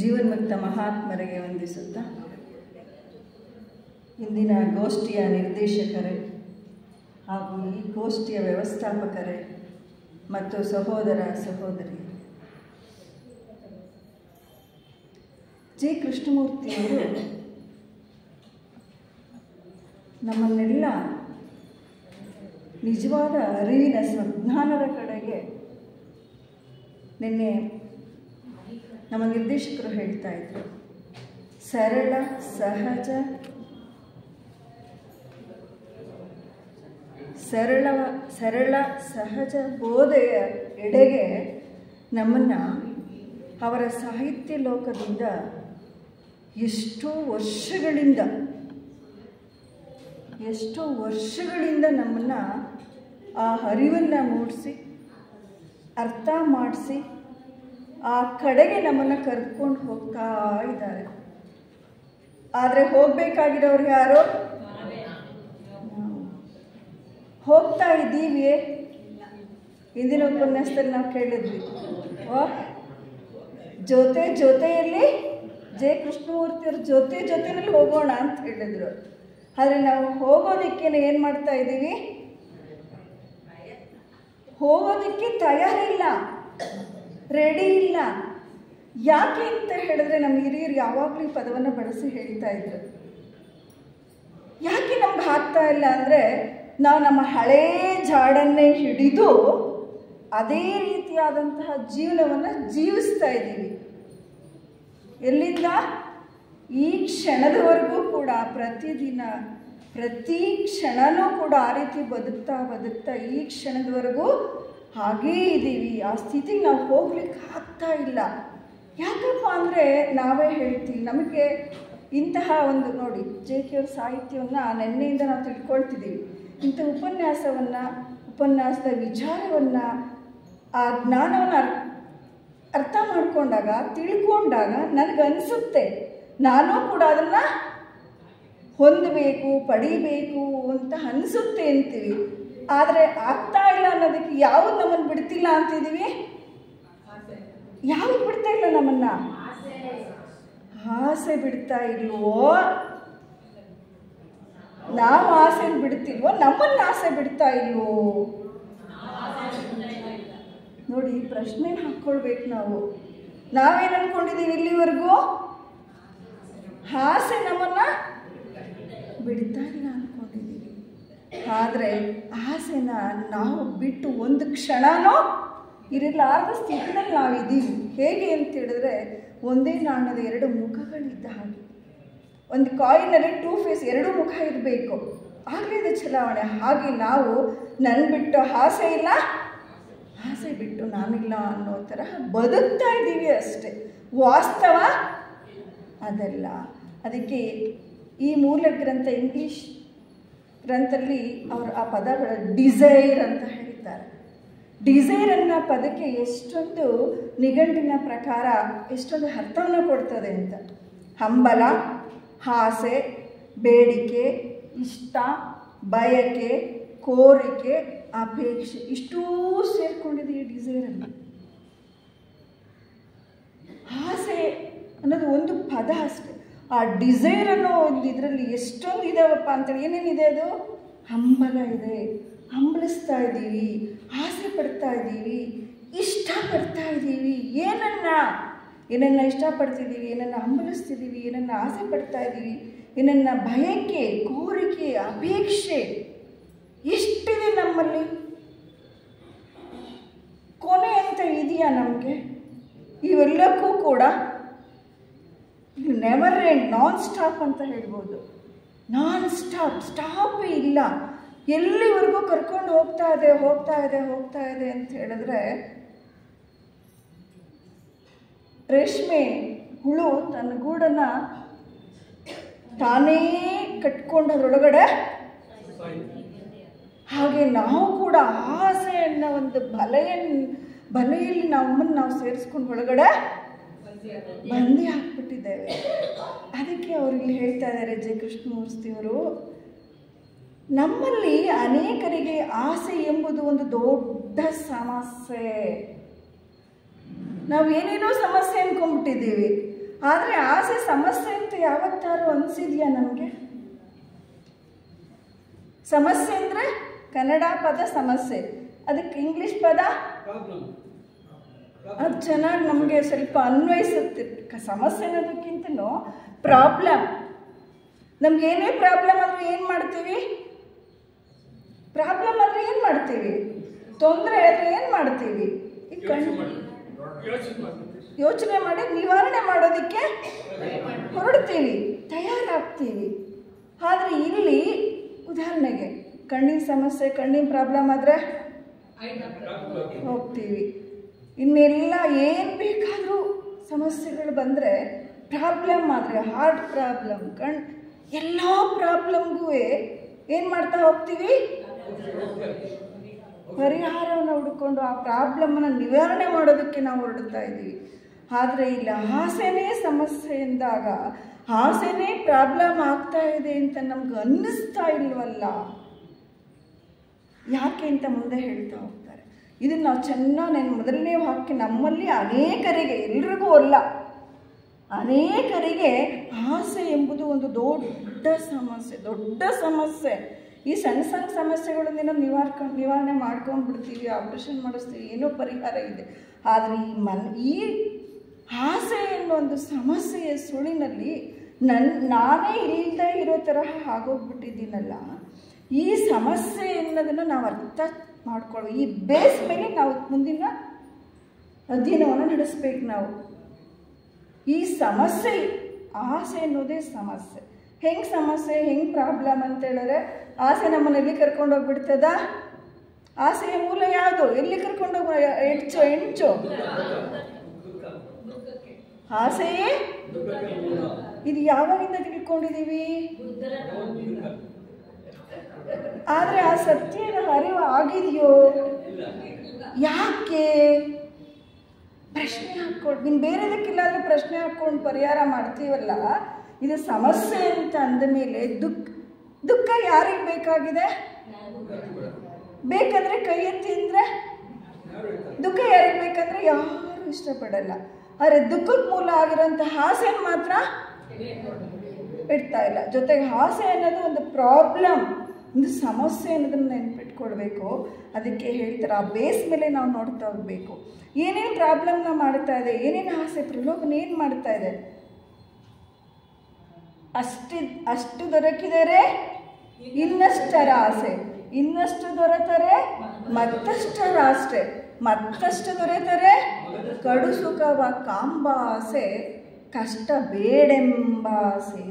ಜೀವನ್ಮುಕ್ತ ಮಹಾತ್ಮರಿಗೆ ವಂದಿಸುತ್ತಾ ಇಂದಿನ ಗೋಷ್ಠಿಯ ನಿರ್ದೇಶಕರೇ ಹಾಗೂ ಈ ಗೋಷ್ಠಿಯ ವ್ಯವಸ್ಥಾಪಕರೇ ಮತ್ತು ಸಹೋದರ ಸಹೋದರಿ ಜಿ ಕೃಷ್ಣಮೂರ್ತಿಯವರು ನಮ್ಮನ್ನೆಲ್ಲ ನಿಜವಾದ ಅರಿವಿನ ಸಂಜ್ಞಾನದ ಕಡೆಗೆ ನಿನ್ನೆ ನಮ್ಮ ನಿರ್ದೇಶಕರು ಹೇಳ್ತಾ ಇದ್ರು. ಸರಳ ಸಹಜ ಬೋಧೆಯ ಎಡೆಗೆ ನಮ್ಮನ್ನು ಅವರ ಸಾಹಿತ್ಯ ಲೋಕದಿಂದ ಎಷ್ಟೋ ವರ್ಷಗಳಿಂದ ನಮ್ಮನ್ನು ಆ ಅರಿವನ್ನು ಮೂಡಿಸಿ ಅರ್ಥ ಮಾಡಿಸಿ ಆ ಕಡೆಗೆ ನಮ್ಮನ್ನು ಕರೆದುಕೊಂಡು ಹೋಗ್ತಾ ಇದ್ದಾರೆ. ಆದರೆ ಹೋಗಬೇಕಾಗಿರೋರು ಯಾರು? ಹೋಗ್ತಾ ಇದ್ದೀವಿಯೇ? ಹಿಂದಿನ ಉಪನ್ಯಾಸದಲ್ಲಿ ನಾವು ಕೇಳಿದ್ವಿ, ಜೊತೆಯಲ್ಲಿ ಜೆ ಕೃಷ್ಣಮೂರ್ತಿಯವ್ರ ಜೊತೆಯಲ್ಲಿ ಹೋಗೋಣ ಅಂತ ಹೇಳಿದ್ರು. ಆದರೆ ನಾವು ಹೋಗೋದಕ್ಕೇನೆ ಏನು ಮಾಡ್ತಾ ಇದ್ದೀವಿ? ಹೋಗೋದಕ್ಕೆ ತಯಾರಿಲ್ಲ, ರೆಡಿ ಇಲ್ಲ. ಯಾಕೆ ಅಂತ ಹೇಳಿದ್ರೆ ನಮ್ಮ ಹಿರಿಯರು ಯಾವಾಗಲೂ ಈ ಪದವನ್ನು ಬಳಸಿ ಹೇಳ್ತಾ ಇದ್ರು. ಯಾಕೆ ನಮ್ಗೆ ಆಗ್ತಾ ಇಲ್ಲ ಅಂದರೆ ನಾವು ನಮ್ಮ ಹಳೇ ಜಾಡನ್ನೇ ಹಿಡಿದು ಅದೇ ರೀತಿಯಾದಂತಹ ಜೀವನವನ್ನು ಜೀವಿಸ್ತಾ ಇದ್ದೀವಿ. ಎಲ್ಲಿಂದ? ಈ ಕ್ಷಣದವರೆಗೂ ಕೂಡ ಪ್ರತಿದಿನ ಪ್ರತಿ ಕ್ಷಣನೂ ಕೂಡ ಆ ರೀತಿ ಬದುಕ್ತಾ ಈ ಕ್ಷಣದವರೆಗೂ ಹಾಗೇ ಇದ್ದೀವಿ. ಆ ಸ್ಥಿತಿಗೆ ನಾವು ಹೋಗ್ಲಿಕ್ಕೆ ಆಗ್ತಾ ಇಲ್ಲ. ಯಾಕಪ್ಪ ಅಂದರೆ ನಾವೇ ಹೇಳ್ತೀವಿ, ನಮಗೆ ಇಂತಹ ಒಂದು ನೋಡಿ ಜೆ ಕೆ ಅವ್ರ ಸಾಹಿತ್ಯವನ್ನು ನಿನ್ನೆಯಿಂದ ನಾವು ತಿಳ್ಕೊಳ್ತಿದ್ದೀವಿ. ಇಂಥ ಉಪನ್ಯಾಸದ ವಿಚಾರವನ್ನು ಆ ಜ್ಞಾನವನ್ನು ಅರ್ಥ ಮಾಡಿಕೊಂಡಾಗ ತಿಳ್ಕೊಂಡಾಗ ನನಗನ್ಸುತ್ತೆ ನಾನು ಕೂಡ ಅದನ್ನು ಹೊಂದಬೇಕು, ಪಡೀಬೇಕು ಅಂತ ಅನಿಸುತ್ತೆ ಅಂತೀವಿ. ಆದರೆ ಆಗ್ತಾ ಇಲ್ಲ ಅನ್ನೋದಕ್ಕೆ ಯಾವುದು ನಮ್ಮನ್ನು ಬಿಡ್ತಿಲ್ಲ ಅಂತಿದ್ದೀವಿ? ಯಾವುದು ಬಿಡ್ತಾ ಇಲ್ಲ ನಮ್ಮನ್ನು? ಆಸೆ ಬಿಡ್ತಾ ಇಲ್ವೋ? ನಾವು ಆಸೆ ಬಿಡ್ತಿಲ್ವೋ? ನಮ್ಮನ್ನು ಆಸೆ ಬಿಡ್ತಾ ಇಲ್ವೋ? ನೋಡಿ, ಪ್ರಶ್ನೆ ಹಾಕ್ಕೊಳ್ಬೇಕು ನಾವು. ನಾವೇನು ಅಂದ್ಕೊಂಡಿದ್ದೀವಿ ಇಲ್ಲಿವರೆಗೂ? ಆಸೆ ನಮ್ಮನ್ನು ಬಿಡ್ತಾ ಇಲ್ಲ ಅಂದ್ಕೊಂಡಿದ್ದೀವಿ. ಆದರೆ ಆಸೆನ ನಾವು ಬಿಟ್ಟು ಒಂದು ಕ್ಷಣನೂ ಇರಲಾರದ ಸ್ಥಿತಿಯಲ್ಲಿ ನಾವಿದ್ದೀವಿ. ಹೇಗೆ ಅಂತ ಹೇಳಿದ್ರೆ, ಒಂದೇ ನಾಣ್ಯದ ಎರಡು ಮುಖಗಳಿದ್ದ ಹಾಗೆ. ಒಂದು ಕಾಯಿನಲ್ಲಿ 2 ಫೇಸ್, 2 ಮುಖ ಇರಬೇಕು, ಆಗಲೇ ಇದು ಚಲಾವಣೆ. ಹಾಗೆ ನಾವು ನನ್ನ ಬಿಟ್ಟು ಆಸೆ ಇಲ್ಲ, ಆಸೆ ಬಿಟ್ಟು ನಾನಿಲ್ಲ ಅನ್ನೋ ಥರ ಬದುಕ್ತಾ ಇದ್ದೀವಿ ಅಷ್ಟೆ. ವಾಸ್ತವ ಅದಲ್ಲ. ಅದಕ್ಕೆ ಈ ಮೂಲ ಗ್ರಂಥ ಇಂಗ್ಲೀಷ್ ಗ್ರಂಥದಲ್ಲಿ ಅವರು ಆ ಪದಗಳ ಡಿಸೈರ್ ಅಂತ ಹೇಳ್ತಾರೆ. ಡಿಸೈರ್ ಅನ್ನೋ ಪದಕ್ಕೆ ಎಷ್ಟೊಂದು ನಿಘಂಟಿನ ಪ್ರಕಾರ ಎಷ್ಟೊಂದು ಅರ್ಥವನ್ನು ಕೊಡ್ತದೆ ಅಂತ. ಹಂಬಲ, ಆಸೆ, ಬೇಡಿಕೆ, ಇಷ್ಟ, ಬಯಕೆ, ಕೋರಿಕೆ, ಅಪೇಕ್ಷೆ ಇಷ್ಟೂ ಸೇರ್ಕೊಂಡಿದೆ ಈ ಡಿಸೈರಲ್ಲಿ. ಆಸೆ ಅನ್ನೋದು ಒಂದು ಪದ ಅಷ್ಟೆ. ಆ ಡಿಸೈರ್ ಅನ್ನೋ ಒಂದು ಇದರಲ್ಲಿ ಎಷ್ಟೊಂದು ಇದಾವಪ್ಪ ಅಂತೇಳಿ. ಏನೇನಿದೆ ಅದು? ಹಂಬಲ ಇದೆ, ಹಂಬಲಿಸ್ತಾ ಇದ್ದೀವಿ, ಆಸೆ ಪಡ್ತಾ ಇದ್ದೀವಿ, ಇಷ್ಟಪಡ್ತಾ ಇದ್ದೀವಿ. ಏನನ್ನ ಇಷ್ಟಪಡ್ತಿದ್ದೀವಿ, ಏನನ್ನ ಹಂಬಲಿಸ್ತಿದ್ದೀವಿ, ಏನನ್ನ ಆಸೆ ಪಡ್ತಾ ಇದ್ದೀವಿ, ಏನನ್ನ ಬಯಕೆ, ಕೋರಿಕೆ, ಅಪೇಕ್ಷೆ ಎಷ್ಟಿದೆ ನಮ್ಮಲ್ಲಿ. ಕೊನೆ ಅಂತ ಇದೆಯಾ ನಮಗೆ? ಇವೆಲ್ಲಕ್ಕೂ ಕೂಡ ನೆವರ್ ಎಂಡ್, ನಾನ್ ಸ್ಟಾಪ್ ಅಂತ ಹೇಳ್ಬೋದು. ನಾನ್ ಸ್ಟಾಪೇ ಇಲ್ಲ. ಎಲ್ಲಿವರೆಗೂ ಕರ್ಕೊಂಡು ಹೋಗ್ತಾ ಇದೆ ಅಂತ ಹೇಳಿದ್ರೆ, ರೇಷ್ಮೆ ಹುಳು ತನ್ನ ಗೂಡನ್ನು ತಾನೇ ಕಟ್ಕೊಂಡದ್ರೊಳಗಡೆ, ಹಾಗೆ ನಾವು ಕೂಡ ಆಸೆ ಅನ್ನೋ ಒಂದು ಬಲೆಯಲ್ಲಿ ನಮ್ಮನ್ನು ನಾವು ಸೇರಿಸ್ಕೊಂಡು ಒಳಗಡೆ ಬಂದಿ ಹಾಕ್ಬಿಟ್ಟಿದ್ದೇವೆ. ಅದಕ್ಕೆ ಅವ್ರಿಗೆ ಹೇಳ್ತಾ ಇದ್ದಾರೆ ಜೆ ಕೃಷ್ಣಮೂರ್ತಿಯವರು, ನಮ್ಮಲ್ಲಿ ಅನೇಕರಿಗೆ ಆಸೆ ಎಂಬುದು ಒಂದು ದೊಡ್ಡ ಸಮಸ್ಯೆ. ನಾವು ಏನೇನೋ ಸಮಸ್ಯೆ ಅಂದ್ಕೊಂಡ್ಬಿಟ್ಟಿದ್ದೀವಿ. ಆದರೆ ಆಸೆ ಸಮಸ್ಯೆ ಅಂತ ಯಾವತ್ತಾರು ಅನಿಸಿದೆಯಾ ನಮಗೆ? ಸಮಸ್ಯೆ ಅಂದರೆ ಕನ್ನಡ ಪದ ಸಮಸ್ಯೆ, ಅದಕ್ಕೆ ಇಂಗ್ಲೀಷ್ ಪದ ಅದು ಚೆನ್ನಾಗಿ ನಮಗೆ ಸ್ವಲ್ಪ ಅನ್ವಯಿಸುತ್ತೆ. ಸಮಸ್ಯೆ ಅನ್ನೋದಕ್ಕಿಂತನೂ ಪ್ರಾಬ್ಲಮ್. ನಮಗೇನೇ ಪ್ರಾಬ್ಲಮ್ ಆದರೂ ಏನು ಮಾಡ್ತೀವಿ? ಪ್ರಾಬ್ಲಮ್ ಆದರೆ ಏನು ಮಾಡ್ತೀವಿ? ತೊಂದರೆ ಆದರೆ ಏನು ಮಾಡ್ತೀವಿ? ಈ ಯೋಚನೆ ಮಾಡಿ ನಿವಾರಣೆ ಮಾಡೋದಕ್ಕೆ ಹೊರಡ್ತೀವಿ, ತಯಾರಾಗ್ತೀವಿ. ಆದರೆ ಇಲ್ಲಿ ಉದಾಹರಣೆಗೆ ಕಣ್ಣಿನ ಸಮಸ್ಯೆ, ಕಣ್ಣಿನ ಪ್ರಾಬ್ಲಮ್ ಆದರೆ ಹೋಗ್ತೀವಿ. ಇನ್ನೆಲ್ಲ ಏನು ಬೇಕಾದರೂ ಸಮಸ್ಯೆಗಳು ಬಂದರೆ, ಪ್ರಾಬ್ಲಮ್ ಆದರೆ ಹಾರ್ಟ್ ಪ್ರಾಬ್ಲಮ್, ಎಲ್ಲ ಪ್ರಾಬ್ಲಮ್ಗೂ ಏನು ಮಾಡ್ತಾ ಹೋಗ್ತೀವಿ? ಪರಿಹಾರವನ್ನು ಹುಡ್ಕೊಂಡು ಆ ಪ್ರಾಬ್ಲಮ್ಮನ್ನು ನಿವಾರಣೆ ಮಾಡೋದಕ್ಕೆ ನಾವು ಹೊರಡ್ತಾ ಇದ್ದೀವಿ. ಆದರೆ ಇಲ್ಲ, ಆಸೆನೇ ಸಮಸ್ಯೆ ಎಂದಾಗ ಆಸೆನೇ ಪ್ರಾಬ್ಲಮ್ ಆಗ್ತಾ ಇದೆ ಅಂತ ನಮ್ಗೆ ಅನ್ನಿಸ್ತಾ ಇಲ್ವಲ್ಲ, ಯಾಕೆ ಅಂತ ಮುಂದೆ ಹೇಳ್ತಾ ಹೋಗ್ತಾರೆ. ಇದನ್ನು ನಾವು ಚೆನ್ನಾಗಿ ಮೊದಲನೇ ವಾಕ್ಯ ನಮ್ಮಲ್ಲಿ ಅನೇಕರಿಗೆ, ಎಲ್ರಿಗೂ ಅಲ್ಲ, ಅನೇಕರಿಗೆ ಆಸೆ ಎಂಬುದು ಒಂದು ದೊಡ್ಡ ಸಮಸ್ಯೆ. ಈ ಸಣ್ಣ ಸಣ್ಣ ಸಮಸ್ಯೆಗಳನ್ನೇನೋ ನಿವಾರಣೆ ಮಾಡ್ಕೊಂಡ್ಬಿಡ್ತೀವಿ, ಆಪ್ರೇಷನ್ ಮಾಡಿಸ್ತೀವಿ, ಏನೋ ಪರಿಹಾರ ಇದೆ. ಆದರೆ ಈ ಆಸೆ ಅನ್ನೋ ಒಂದು ಸಮಸ್ಯೆಯ ಸುಳಿನಲ್ಲಿ ನಾನೇ ಇಲ್ಲದೆ ಇರೋ ತರಹ ಆಗೋಗ್ಬಿಟ್ಟಿದ್ದೀನಲ್ಲ. ಈ ಸಮಸ್ಯೆ ಅನ್ನೋದನ್ನು ನಾವು ಅರ್ಥ ಮಾಡ್ಕೊಳ್ಳೋ, ಈ ಬೇಸ್ ಮೇಲೆ ನಾವು ಮುಂದಿನ ಅಧ್ಯಯನವನ್ನು ನಡೆಸ್ಬೇಕು. ನಾವು ಈ ಸಮಸ್ಯೆ, ಆಸೆ ಅನ್ನೋದೇ ಸಮಸ್ಯೆ. ಹೆಂಗೆ ಪ್ರಾಬ್ಲಮ್ ಅಂತ ಹೇಳಿದ್ರೆ, ಆಸೆ ನಮ್ಮನ್ನು ಎಲ್ಲಿ ಕರ್ಕೊಂಡೋಗ್ಬಿಡ್ತದ? ಆಸೆಯ ಮೂಲ ಯಾವುದು? ಎಲ್ಲಿ ಕರ್ಕೊಂಡೋಗ? ಹೆಂಚು ಆಸೆಯೇ. ಇದು ಯಾವಾಗಿಂದ ತಿಳ್ಕೊಂಡಿದ್ದೀವಿ? ಆದರೆ ಆ ಸತ್ಯದ ಅರಿವು ಆಗಿದೆಯೋ? ಯಾಕೆ? ಪ್ರಶ್ನೆ ಹಾಕ್ಕೊಂಡು, ನೀನು ಬೇರೆದಕ್ಕಿಲ್ಲಾದರೂ ಪ್ರಶ್ನೆ ಹಾಕ್ಕೊಂಡು ಪರಿಹಾರ ಮಾಡ್ತೀವಲ್ಲ. ಇದು ಸಮಸ್ಯೆ ಅಂತ ಅಂದ ಮೇಲೆ ದುಃಖ ಯಾರಿಗೆ ಬೇಕಾಗಿದೆ? ಬೇಕಂದ್ರೆ ಕೈ ಎತ್ತಿ ಅಂದರೆ ದುಃಖ ಯಾರಿಗೆ ಬೇಕಂದ್ರೆ ಯಾರು ಇಷ್ಟಪಡಲ್ಲ. ಆದರೆ ದುಃಖಕ್ಕೆ ಮೂಲ ಆಗಿರೋಂಥ ಆಸೆ ಮಾತ್ರ ಇಡ್ತಾ ಇಲ್ಲ. ಜೊತೆಗೆ ಆಸೆ ಅನ್ನೋದು ಒಂದು ಪ್ರಾಬ್ಲಮ್, ಒಂದು ಸಮಸ್ಯೆ ಅನ್ನೋದನ್ನು ನೆನ್ಪಿಟ್ಕೊಳ್ಬೇಕು. ಅದಕ್ಕೆ ಹೇಳ್ತಾರೆ, ಆ ಬೇಸ್ ಮೇಲೆ ನಾವು ನೋಡ್ತಾ ಹೋಗ್ಬೇಕು. ಏನೇನು ಪ್ರಾಬ್ಲಮ್ನ ಮಾಡ್ತಾ ಇದೆ, ಏನೇನು ಆಸೆ ಪ್ರಲೋಭನೆ ಏನು ಮಾಡ್ತಾ ಇದೆ. ಅಷ್ಟು ದೊರಕಿದರೆ ಇನ್ನಷ್ಟರ ಆಸೆ, ಇನ್ನಷ್ಟು ದೊರೆತರೆ ಮತ್ತಷ್ಟರ ಆಸೆ, ಮತ್ತಷ್ಟು ದೊರೆತರೆ ಕಡು ಸುಖವ ಕಾಂಬ ಆಸೆ, ಕಷ್ಟ ಬೇಡೆಂಬ ಆಸೆ.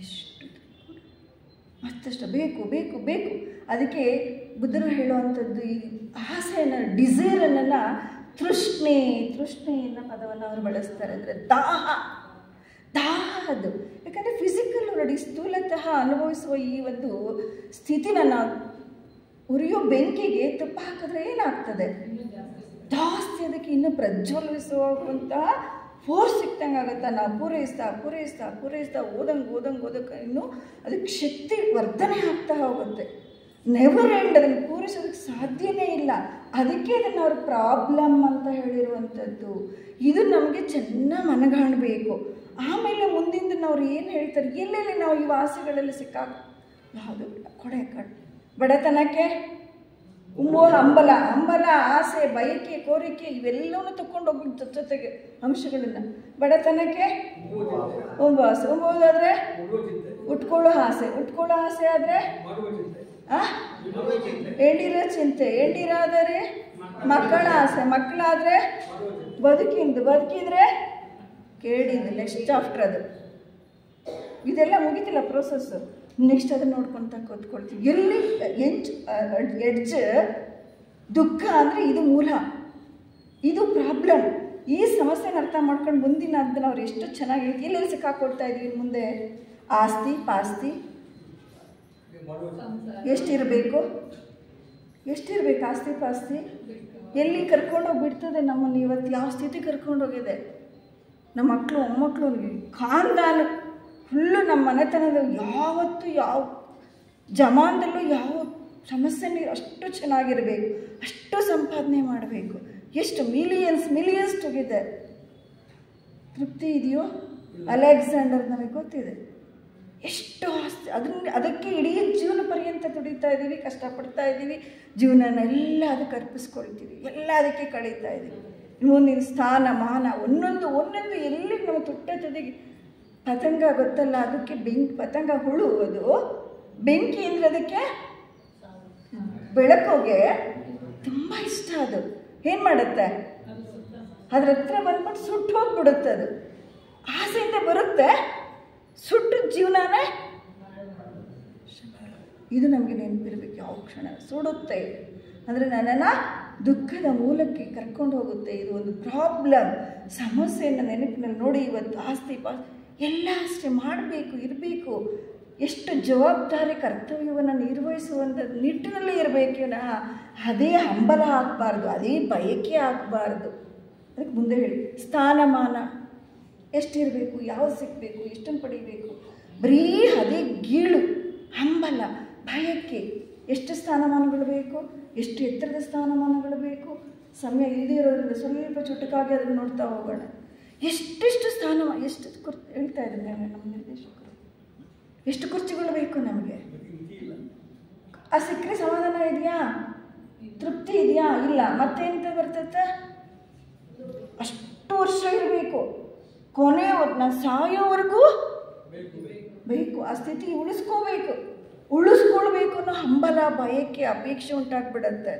ಎಷ್ಟು ಮತ್ತಷ್ಟು ಬೇಕು ಬೇಕು ಬೇಕು. ಅದಕ್ಕೆ ಬುದ್ಧರು ಹೇಳುವಂಥದ್ದು ಈ ಆಸೆಯನ್ನು, ಡಿಸೈರನ್ನು ತೃಷ್ಣೆ ಅನ್ನೋ ಪದವನ್ನು ಅವರು ಬಳಸ್ತಾರೆ. ಅಂದರೆ ದಾಹ ಅದು. ಯಾಕಂದರೆ ಫಿಸಿಕಲ್ ನೋಡಿ, ಸ್ಥೂಲತಃ ಅನುಭವಿಸುವ ಈ ಒಂದು ಸ್ಥಿತಿನ ನಾವು ಉರಿಯೋ ಬೆಂಕಿಗೆ ತುಪ್ಪ ಹಾಕಿದ್ರೆ ಏನಾಗ್ತದೆ? ಜಾಸ್ತಿ ಅದಕ್ಕೆ ಇನ್ನೂ ಪ್ರಜ್ವಲಿಸುವಂತಹ ಫೋರ್ಸ್ ಸಿಕ್ತಂಗೆ ಆಗುತ್ತೆ. ನಾವು ಪೂರೈಸ್ತಾ ಓದಂಗೆ ಇನ್ನೂ ಅದಕ್ಕೆ ಶಕ್ತಿ ವರ್ಧನೆ ಆಗ್ತಾ ಹೋಗುತ್ತೆ. Never end. ಅದನ್ನು ಪೂರೈಸೋದಕ್ಕೆ ಸಾಧ್ಯನೇ ಇಲ್ಲ. ಅದಕ್ಕೆ ಅದನ್ನು ಅವ್ರ ಪ್ರಾಬ್ಲಮ್ ಅಂತ ಹೇಳಿರುವಂಥದ್ದು. ಇದು ನಮಗೆ ಚೆನ್ನಾಗಿ ಮನಗಾಣಬೇಕು. ಆಮೇಲೆ ಮುಂದಿನ ಅವ್ರು ಏನು ಹೇಳ್ತಾರೆ, ಎಲ್ಲೆಲ್ಲಿ ನಾವು ಈ ಆಸೆಗಳಲ್ಲಿ ಯಾವುದು ಕೊಡೆ ಬಡತನಕ್ಕೆ ಹಂಬಲ, ಆಸೆ, ಬಯಕೆ, ಕೋರಿಕೆ ಇವೆಲ್ಲವೂ ತಗೊಂಡೋಗ್ಬಿಟ್ಟು ಜೊತೆಗೆ ಅಂಶಗಳನ್ನು. ಬಡತನಕ್ಕೆ ಉಪವಾಸ, ಉಂಬೋದಾದರೆ ಉಟ್ಕೊಳ್ಳೋ ಆಸೆ ಆದರೆ ಎಂಡಿರೋ ಚಿಂತೆ, ಎಂಡಿರಾದರೆ ಮಕ್ಕಳ ಆಸೆ, ಮಕ್ಕಳಾದರೆ ಬದುಕಿದ್ರೆ ಕೇಳಿದ್ದು. ನೆಕ್ಸ್ಟ್ ಆಫ್ಟರ್ ಅದು ಇದೆಲ್ಲ ಮುಗಿತಿಲ್ಲ ಪ್ರೋಸೆಸ್ಸು. ನೆಕ್ಸ್ಟ್ ಅದನ್ನು ನೋಡ್ಕೊತ ಕೂತ್ಕೊಳ್ತೀವಿ. ಎಲ್ಲಿ ಎಡ್ಜ್ ದುಃಖ ಅಂದರೆ ಇದು ಮೂಲ, ಇದು ಪ್ರಾಬ್ಲಮ್. ಈ ಸಮಸ್ಯೆನ ಅರ್ಥ ಮಾಡ್ಕೊಂಡು ಮುಂದಿನ ಅದನ್ನು ಅವ್ರು ಎಷ್ಟು ಚೆನ್ನಾಗಿ ಎಲ್ಲೆಲ್ಲಿ ಸಿಕ್ಕಾಕೊಡ್ತಾ ಇದ್ದೀವಿ. ಮುಂದೆ ಆಸ್ತಿ ಪಾಸ್ತಿ ಎಷ್ಟಿರಬೇಕು, ಆಸ್ತಿ ಪಾಸ್ತಿ ಎಲ್ಲಿ ಕರ್ಕೊಂಡೋಗ್ಬಿಡ್ತದೆ ನಮ್ಮನ್ನು. ಇವತ್ತು ಯಾವ ಸ್ಥಿತಿ ಕರ್ಕೊಂಡೋಗಿದೆ. ನಮ್ಮ ಮಕ್ಕಳು ಮೊಮ್ಮಕ್ಕಳು ಖಾನ್ದಾನ ಫುಲ್ಲು ನಮ್ಮ ಮನೆತನದ ಯಾವತ್ತೂ ಯಾವ ಜಮಾನದಲ್ಲೂ ಯಾವ ಸಮಸ್ಯೆ ಅಷ್ಟು ಚೆನ್ನಾಗಿರಬೇಕು, ಅಷ್ಟು ಸಂಪಾದನೆ ಮಾಡಬೇಕು. ಎಷ್ಟು ಮಿಲಿಯನ್ಸ್ ಟುಗೆದರ್. ತೃಪ್ತಿ ಇದೆಯೋ? ಅಲೆಕ್ಸಾಂಡರ್ ನಮಗೆ ಗೊತ್ತಿದೆ, ಎಷ್ಟು ಆಸ್ತಿ, ಅದಕ್ಕೆ ಇಡೀ ಜೀವನ ಪರ್ಯಂತ ದುಡಿತಾ ಇದ್ದೀವಿ, ಕಷ್ಟಪಡ್ತಾ ಇದ್ದೀವಿ, ಜೀವನನೆಲ್ಲ ಅದಕ್ಕೆ ಅರ್ಪಿಸ್ಕೊಳ್ತೀವಿ, ಎಲ್ಲ ಅದಕ್ಕೆ ಕಳೀತಾ ಇದ್ದೀವಿ. ಮುಂದಿನ ಸ್ಥಾನ ಮಾನ ಒಂದೊಂದು ಎಲ್ಲಿ ನಾವು ತುಟ್ಟ ತುದಿಗೆ ಪತಂಗ ಗೊತ್ತಲ್ಲ, ಅದಕ್ಕೆ ಪತಂಗ ಹುಳು, ಅದು ಬೆಂಕಿ ಅಂದರೆ ಅದಕ್ಕೆ ಬೆಳಕೋಗೆ ತುಂಬ ಇಷ್ಟ. ಅದು ಏನು ಮಾಡುತ್ತೆ, ಅದ್ರ ಹತ್ರ ಬಂದ್ಬಿಟ್ಟು ಸುಟ್ಟು ಹೋಗ್ಬಿಡುತ್ತೆ. ಅದು ಆಸೆಯಿಂದ ಬರುತ್ತೆ, ಸುಟ್ಟು ಜೀವನನೇ. ಇದು ನಮಗೆ ನೆನಪಿರ್ಬೇಕು, ಯಾವ ಕ್ಷಣ ಸುಡುತ್ತೆ ಅಂದರೆ ನನ್ನನ್ನು ದುಃಖದ ಮೂಲಕ್ಕೆ ಕರ್ಕೊಂಡು ಹೋಗುತ್ತೆ. ಇದು ಒಂದು ಪ್ರಾಬ್ಲಮ್, ಸಮಸ್ಯೆಯನ್ನು ನೆನಪಿನಲ್ಲಿ ನೋಡಿ. ಇವತ್ತು ಆಸ್ತಿ ಎಲ್ಲ ಅಷ್ಟೇ ಮಾಡಬೇಕು, ಇರಬೇಕು, ಎಷ್ಟು ಜವಾಬ್ದಾರಿ ಕರ್ತವ್ಯವನ್ನು ನಿರ್ವಹಿಸುವಂಥ ನಿಟ್ಟಿನಲ್ಲಿ ಇರಬೇಕು. ಅದೇ ಹಂಬಲ ಆಗಬಾರ್ದು, ಅದೇ ಬಯಕೆ ಆಗಬಾರ್ದು. ಅದಕ್ಕೆ ಮುಂದೆ ಹೇಳಿ, ಸ್ಥಾನಮಾನ ಎಷ್ಟಿರಬೇಕು, ಯಾವ್ದು ಸಿಗಬೇಕು, ಎಷ್ಟನ್ನು ಪಡಿಬೇಕು, ಬರೀ ಅದೇ ಗೀಳು, ಹಂಬಲ, ಭಯಕ್ಕೆ. ಎಷ್ಟು ಸ್ಥಾನಮಾನಗಳು ಬೇಕು, ಎಷ್ಟು ಎತ್ತರದ ಸ್ಥಾನಮಾನಗಳು ಬೇಕು. ಸಮಯ ಇಲ್ಲದೇ ಇರೋದ್ರಿಂದ ಸ್ವಲ್ಪ ಚುಟುಕಾಗಿ ಅದನ್ನು ನೋಡ್ತಾ ಹೋಗೋಣ. ಎಷ್ಟೆಷ್ಟು ಸ್ಥಾನಮಾನ, ಎಷ್ಟು ಹೇಳ್ತಾ ಇದ್ದಾರೆ ನಮ್ಮ ನಿರ್ದೇಶಕರು, ಎಷ್ಟು ಕುರ್ಚಿಗಳು ಬೇಕು ನಮಗೆ. ಆ ಸಿಕ್ಕರೆ ಸಮಾಧಾನ ಇದೆಯಾ, ತೃಪ್ತಿ ಇದೆಯಾ? ಇಲ್ಲ. ಮತ್ತೆ ಎಂತ ಬರ್ತದೆ, ಅಷ್ಟು ವರ್ಷ ಇರಬೇಕು, ನಾನು ಸಾಯೋವರೆಗೂ ಬೇಕು. ಆ ಸ್ಥಿತಿ ಉಳಿಸ್ಕೊಳ್ಬೇಕು ಅನ್ನೋ ಹಂಬಲ, ಬಯಕೆ, ಅಪೇಕ್ಷೆ ಉಂಟಾಗ್ಬಿಡತ್ತೆ.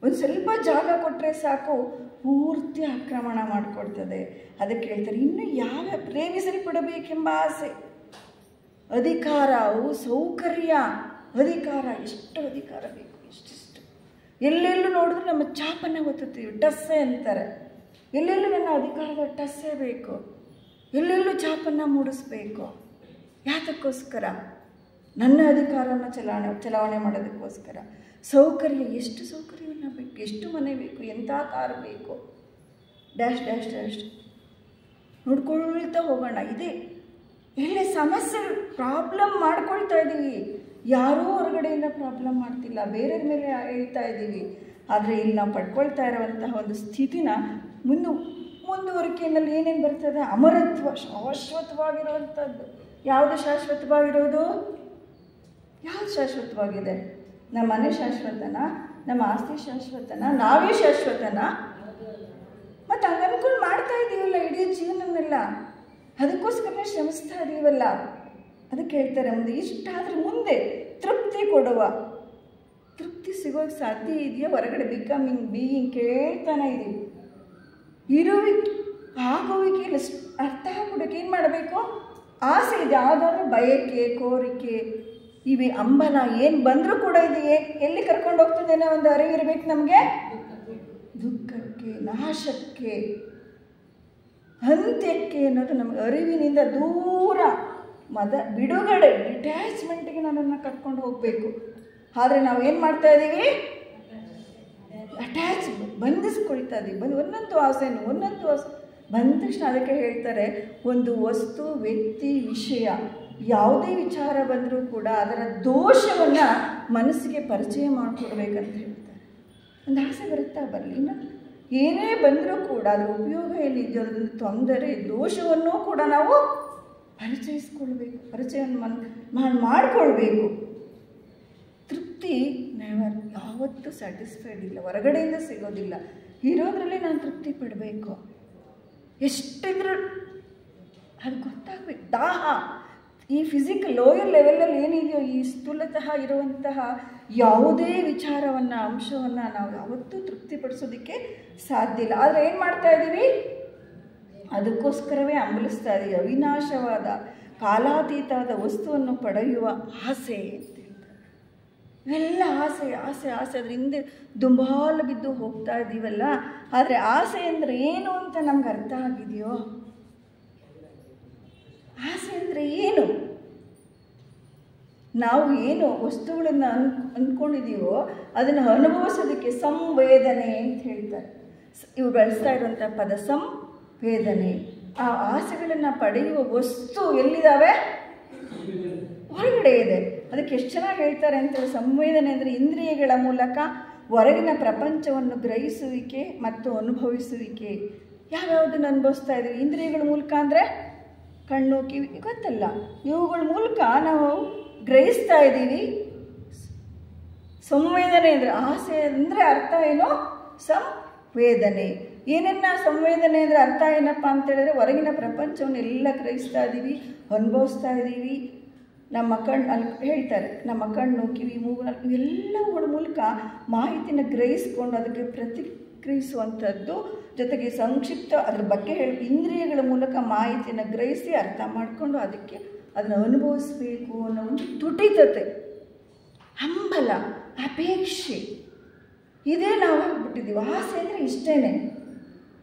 ಒಂದು ಸ್ವಲ್ಪ ಜಾಗ ಕೊಟ್ಟರೆ ಸಾಕು, ಪೂರ್ತಿ ಆಕ್ರಮಣ ಮಾಡಿಕೊಡ್ತದೆ. ಅದಕ್ಕೆ ಹೇಳ್ತಾರೆ, ಇನ್ನು ಯಾವ ಪ್ರೇಮಿಸಲ್ಪಡಬೇಕೆಂಬ ಆಸೆ, ಅಧಿಕಾರ, ಸೌಕರ್ಯ, ಅಧಿಕಾರ, ಎಷ್ಟು ಅಧಿಕಾರ ಬೇಕು, ಎಷ್ಟೆಷ್ಟು. ಎಲ್ಲೆಲ್ಲೂ ನೋಡಿದ್ರೆ ನಮ್ಮ ಚಾಪನ್ನು ಒತ್ತುತ್ತೀವಿ, ಟಸ್ಸೆ ಅಂತಾರೆ. ಎಲ್ಲೆಲ್ಲೂ ನನ್ನ ಅಧಿಕಾರದ ಟಸ್ಸೆ ಬೇಕು, ಎಲ್ಲೆಲ್ಲೂ ಚಾಪನ್ನು ಮೂಡಿಸ್ಬೇಕು. ಯಾತಕ್ಕೋಸ್ಕರ? ನನ್ನ ಅಧಿಕಾರವನ್ನು ಚಲಾವಣೆ ಮಾಡೋದಕ್ಕೋಸ್ಕರ. ಸೌಕರ್ಯ, ಎಷ್ಟು ಸೌಕರ್ಯವನ್ನು ಬೇಕು, ಎಷ್ಟು ಮನೆ ಬೇಕು, ಎಂಥ ಕಾರ್ ಬೇಕು, ಡ್ಯಾಶ್ ಡ್ಯಾಶ್ ಡ್ಯಾಶ್ ನೋಡ್ಕೊಳ್ತಾ ಹೋಗೋಣ. ಇದೆ ಇಲ್ಲಿ ಸಮಸ್ಯೆ, ಪ್ರಾಬ್ಲಮ್ ಮಾಡ್ಕೊಳ್ತಾ ಇದ್ದೀವಿ. ಯಾರೂ ಹೊರಗಡೆಯಿಂದ ಪ್ರಾಬ್ಲಮ್ ಮಾಡ್ತಿಲ್ಲ, ಬೇರೆಯವ್ರ ಮೇಲೆ ಹೇಳ್ತಾ ಇದ್ದೀವಿ. ಆದರೆ ಇಲ್ಲಿ ನಾವು ಪಡ್ಕೊಳ್ತಾ ಇರುವಂತಹ ಒಂದು ಸ್ಥಿತಿನ ಮುಂದುವರಿಕೆಯಲ್ಲಿ ಏನೇನು ಬರ್ತದೆ? ಅಮರತ್ವ, ಶಾಶ್ವತವಾಗಿರುವಂಥದ್ದು. ಯಾವುದು ಶಾಶ್ವತವಾಗಿರೋದು? ಯಾವುದು ಶಾಶ್ವತವಾಗಿದೆ? ನಮ್ಮ ಮನೆ ಶಾಶ್ವತನಾ? ನಮ್ಮ ಆಸ್ತಿ ಶಾಶ್ವತನಾ? ನಾವೇ ಶಾಶ್ವತನಾ? ಮತ್ತು ಹಂಗೆ ಅನ್ಕೊಂಡು ಮಾಡ್ತಾ ಇದ್ದೀವಲ್ಲ ಇಡೀ ಜೀವನನೆಲ್ಲ, ಅದಕ್ಕೋಸ್ಕರ ಶ್ರಮಿಸ್ತಾ ಇದ್ದೀವಲ್ಲ. ಅದಕ್ಕೆ ಹೇಳ್ತಾರೆ, ಮುಂದೆ ಇಷ್ಟಾದರೆ ಮುಂದೆ ತೃಪ್ತಿ ಕೊಡುವ. ತೃಪ್ತಿ ಸಿಗೋಕ್ಕೆ ಸಾಧ್ಯ ಇದೆಯಾ? ಹೊರಗಡೆ ಬಿಕಮಿಂಗ್, ಬೀಯಿಂಗ್ ಕೇಳ್ತಾನೆ ಇದ್ದೀವಿ. ಆಗುವಿಕೆಯಲ್ಲಿ ಅರ್ಥ ಆಗ್ಬಿಡೋಕೆ ಏನು ಮಾಡಬೇಕು? ಆಸೆ ಇದೆ, ಯಾವುದಾದ್ರೂ ಬಯಕೆ, ಕೋರಿಕೆ, ಇವೆ ಹಂಬಲ ಏನು ಬಂದರೂ ಕೂಡ ಇದೆಯೇ ಎಲ್ಲಿ ಕರ್ಕೊಂಡು ಹೋಗ್ತದೆ ಅನ್ನೋ ಒಂದು ಅರಿವಿರಬೇಕು ನಮಗೆ. ದುಃಖಕ್ಕೆ, ನಾಶಕ್ಕೆ, ಅಂತ್ಯಕ್ಕೆ ಅನ್ನೋದು ನಮಗೆ ಅರಿವಿನಿಂದ ದೂರ, ಬಿಡುಗಡೆ, ಡಿಟ್ಯಾಚ್ಮೆಂಟ್ಗೆ ನನ್ನನ್ನು ಕರ್ಕೊಂಡು ಹೋಗಬೇಕು. ಆದರೆ ನಾವು ಏನು ಮಾಡ್ತಾ ಇದ್ದೀವಿ? ಅಟ್ಯಾಚ್, ಬಂಧಿಸ್ಕೊಳ್ತಾ ಇದ್ದೀವಿ. ಒಂದೊಂದು ಆಸೆಯನ್ನು ಬಂದ ತಕ್ಷಣ ಅದಕ್ಕೆ ಹೇಳ್ತಾರೆ, ಒಂದು ವಸ್ತು, ವ್ಯಕ್ತಿ, ವಿಷಯ, ಯಾವುದೇ ವಿಚಾರ ಬಂದರೂ ಕೂಡ ಅದರ ದೋಷವನ್ನು ಮನಸ್ಸಿಗೆ ಪರಿಚಯ ಮಾಡಿಕೊಡ್ಬೇಕಂತ ಹೇಳ್ತಾರೆ. ಒಂದು ಆಸೆ ಬರುತ್ತಾ ಬರಲಿ, ಇನ್ನು ಏನೇ ಬಂದರೂ ಕೂಡ ಅದರ ಉಪಯೋಗ ಏನಿದೆಯೋ ಅದೊಂದು ತೊಂದರೆ, ದೋಷವನ್ನೂ ಕೂಡ ನಾವು ಪರಿಚಯಿಸ್ಕೊಳ್ಬೇಕು, ಪರಿಚಯವನ್ನು ಮಾಡಿಕೊಳ್ಬೇಕು. ತೃಪ್ತಿ ನೆವರ್, ಯಾವತ್ತೂ ಸ್ಯಾಟಿಸ್ಫೈಡ್ ಇಲ್ಲ, ಹೊರಗಡೆಯಿಂದ ಸಿಗೋದಿಲ್ಲ. ಇರೋದ್ರಲ್ಲಿ ನಾನು ತೃಪ್ತಿ ಪಡಬೇಕು. ಎಷ್ಟಿದ್ರೂ ಅದು ಗೊತ್ತಾಗಬೇಕು. ದಾಹ, ಈ ಫಿಸಿಕಲ್ ಲೋಯರ್ ಲೆವೆಲಲ್ಲಿ ಏನಿದೆಯೋ, ಈ ಸ್ಥೂಲತಃ ಇರುವಂತಹ ಯಾವುದೇ ವಿಚಾರವನ್ನು, ಅಂಶವನ್ನು ನಾವು ಯಾವತ್ತೂ ತೃಪ್ತಿಪಡಿಸೋದಕ್ಕೆ ಸಾಧ್ಯ ಇಲ್ಲ. ಆದರೆ ಏನು ಮಾಡ್ತಾ ಇದ್ದೀವಿ? ಅದಕ್ಕೋಸ್ಕರವೇ ಹಂಬಲಿಸ್ತಾ ಇದ್ದೀವಿ. ಅವಿನಾಶವಾದ, ಕಾಲಾತೀತವಾದ ವಸ್ತುವನ್ನು ಪಡೆಯುವ ಆಸೆ ಅಂತ ಹೇಳ್ತಾರೆ. ಇವೆಲ್ಲ ಆಸೆ ಆಸೆ ಆಸೆ, ಅದ್ರ ಹಿಂದೆ ದುಂಬಾಲು ಬಿದ್ದು ಹೋಗ್ತಾ ಇದ್ದೀವಲ್ಲ. ಆದರೆ ಆಸೆ ಅಂದರೆ ಏನು ಅಂತ ನಮ್ಗೆ ಅರ್ಥ ಆಗಿದೆಯೋ? ಆಸೆ ಅಂದರೆ ಏನು? ನಾವು ಏನು ವಸ್ತುಗಳನ್ನು ಅಂದ್ಕೊಂಡಿದ್ದೀವೋ ಅದನ್ನು ಅನುಭವಿಸೋದಕ್ಕೆ ಸಂವೇದನೆ ಅಂತ ಹೇಳ್ತಾರೆ. ಇವು ಬಳಸ್ತಾ ಇರುವಂಥ ಪದ ಸಂವೇದನೆ. ಆ ಆಸೆಗಳನ್ನು ಪಡೆಯುವ ವಸ್ತು ಎಲ್ಲಿದ್ದಾವೆ? ಹೊರಗಡೆ ಇದೆ. ಅದಕ್ಕೆ ಎಷ್ಟು ಚೆನ್ನಾಗಿ ಹೇಳ್ತಾರೆ ಅಂತ, ಸಂವೇದನೆ ಅಂದರೆ ಇಂದ್ರಿಯಗಳ ಮೂಲಕ ಹೊರಗಿನ ಪ್ರಪಂಚವನ್ನು ಗ್ರಹಿಸುವಿಕೆ ಮತ್ತು ಅನುಭವಿಸುವಿಕೆ. ಯಾವ್ಯಾವುದನ್ನು ಅನುಭವಿಸ್ತಾ ಇದ್ದೀವಿ? ಇಂದ್ರಿಯಗಳ ಮೂಲಕ ಅಂದರೆ ಕಣ್ಣು ಕಿವಿ ಗೊತ್ತಲ್ಲ, ಇವುಗಳ ಮೂಲಕ ನಾವು ಗ್ರಹಿಸ್ತಾ ಇದ್ದೀವಿ. ಸಂವೇದನೆ ಅಂದರೆ ಆಸೆ ಅಂದರೆ ಅರ್ಥ ಏನು? ಸಂವೇದನೆ. ಏನನ್ನ ಸಂವೇದನೆ ಅಂದರೆ ಅರ್ಥ ಏನಪ್ಪ ಅಂತ ಹೇಳಿದ್ರೆ ಹೊರಗಿನ ಪ್ರಪಂಚವನ್ನೆಲ್ಲ ಗ್ರಹಿಸ್ತಾ ಇದ್ದೀವಿ, ಅನುಭವಿಸ್ತಾ ಇದ್ದೀವಿ. ನಮ್ಮ ಕಣ್ಣು ಅಲ್ಲಿ ಹೇಳ್ತಾರೆ, ನಮ್ಮ ಕಣ್ಣು ಕಿವಿ ಮೂಗು ಇವೆಲ್ಲವುಗಳ ಮೂಲಕ ಮಾಹಿತಿನ ಗ್ರಹಿಸ್ಕೊಂಡು ಅದಕ್ಕೆ ಪ್ರತಿಕ್ರಿಯಿಸುವಂಥದ್ದು. ಜೊತೆಗೆ ಸಂಕ್ಷಿಪ್ತ ಅದ್ರ ಬಗ್ಗೆ ಇಂದ್ರಿಯಗಳ ಮೂಲಕ ಮಾಹಿತಿನ ಗ್ರಹಿಸಿ ಅರ್ಥ ಮಾಡಿಕೊಂಡು ಅದಕ್ಕೆ ಅದನ್ನು ಅನುಭವಿಸ್ಬೇಕು ಅನ್ನೋ ಒಂದು ತುಟಿತತೆ, ಹಂಬಲ, ಅಪೇಕ್ಷೆ ಇದೇ ನಾವು ಆಗ್ಬಿಟ್ಟಿದ್ದೀವಿ. ಆಸೆ ಅಂದರೆ ಇಷ್ಟೇ,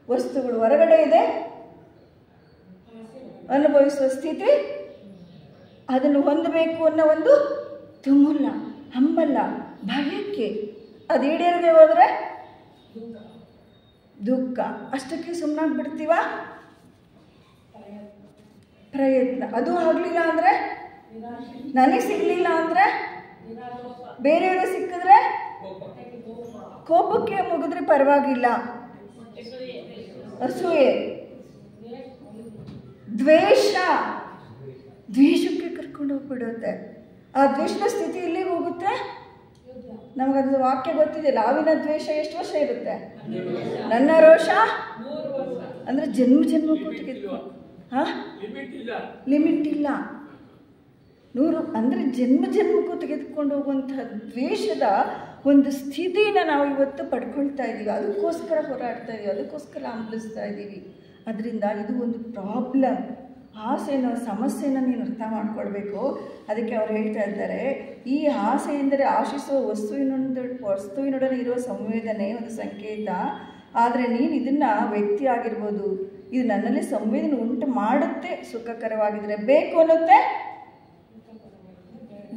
ವಸ್ತುಗಳು ಹೊರಗಡೆ ಇದೆ, ಅನುಭವಿಸುವ ಸ್ಥಿತಿ, ಅದನ್ನು ಹೊಂದಬೇಕು ಅನ್ನೋ ಒಂದು ತುಮುಲ, ಹಂಬಲ, ಭಯಕ್ಕೆ. ಅದು ಈಡೇರದೆ ಹೋದರೆ ದುಃಖ. ಅಷ್ಟಕ್ಕೆ ಸುಮ್ಮನಾಗ್ಬಿಡ್ತೀವ? ಪ್ರಯತ್ನ. ಅದು ಆಗಲಿಲ್ಲ ಅಂದರೆ, ನನಗೆ ಸಿಗಲಿಲ್ಲ ಅಂದರೆ, ಬೇರೆಯವ್ರಿಗೆ ಸಿಕ್ಕಿದ್ರೆ ಕೋಪಕ್ಕೆ ಮುಗಿದ್ರೆ ಪರವಾಗಿಲ್ಲ. ಅಸೂಯೆ, ದ್ವೇಷ, ದ್ವೇಷಕ್ಕೆ ಕರ್ಕೊಂಡು ಹೋಗ್ಬಿಡುತ್ತೆ. ಆ ದ್ವೇಷದ ಸ್ಥಿತಿ ಎಲ್ಲಿಗೆ ಹೋಗುತ್ತೆ? ನಮಗದು ವಾಕ್ಯ ಗೊತ್ತಿದೆ, ಲಾವಿನ ದ್ವೇಷ ಎಷ್ಟು ವರ್ಷ ಇರುತ್ತೆ? ನನ್ನ ರೋಷ ಅಂದರೆ ಜನ್ಮ ಜನ್ಮಕ್ಕೂ ತೆಗೆದುಕೊಂಡು ಲಿಮಿಟ್ ಇಲ್ಲ. 100 ಅಂದರೆ ಜನ್ಮ ಜನ್ಮಕ್ಕೂ ತೆಗೆದುಕೊಂಡು ಹೋಗುವಂತಹ ದ್ವೇಷದ ಒಂದು ಸ್ಥಿತಿನ ನಾವು ಇವತ್ತು ಪಡ್ಕೊಳ್ತಾ ಇದ್ದೀವಿ. ಅದಕ್ಕೋಸ್ಕರ ಹೋರಾಡ್ತಾ ಇದ್ದೀವಿ, ಅದಕ್ಕೋಸ್ಕರ ಹಂಬಲಿಸ್ತಾ ಇದ್ದೀವಿ. ಅದರಿಂದ ಇದು ಒಂದು ಪ್ರಾಬ್ಲಮ್. ಆಸೆನ ಸಮಸ್ಯೆನ ನೀನು ಅರ್ಥ ಮಾಡ್ಕೊಳ್ಬೇಕು. ಅದಕ್ಕೆ ಅವ್ರು ಹೇಳ್ತಾ ಇದ್ದಾರೆ, ಈ ಆಸೆ ಎಂದರೆ ಆಶಿಸುವ ವಸ್ತುವಿನೊಡನೆ ಇರುವ ಸಂವೇದನೆ, ಒಂದು ಸಂಕೇತ. ಆದರೆ ನೀನು ಇದನ್ನು ವ್ಯಕ್ತಿ ಆಗಿರ್ಬೋದು, ಇದು ನನ್ನಲ್ಲಿ ಸಂವೇದನೆ ಉಂಟು ಮಾಡುತ್ತೆ. ಸುಖಕರವಾಗಿದ್ದರೆ ಬೇಕು ಅನ್ನುತ್ತೆ,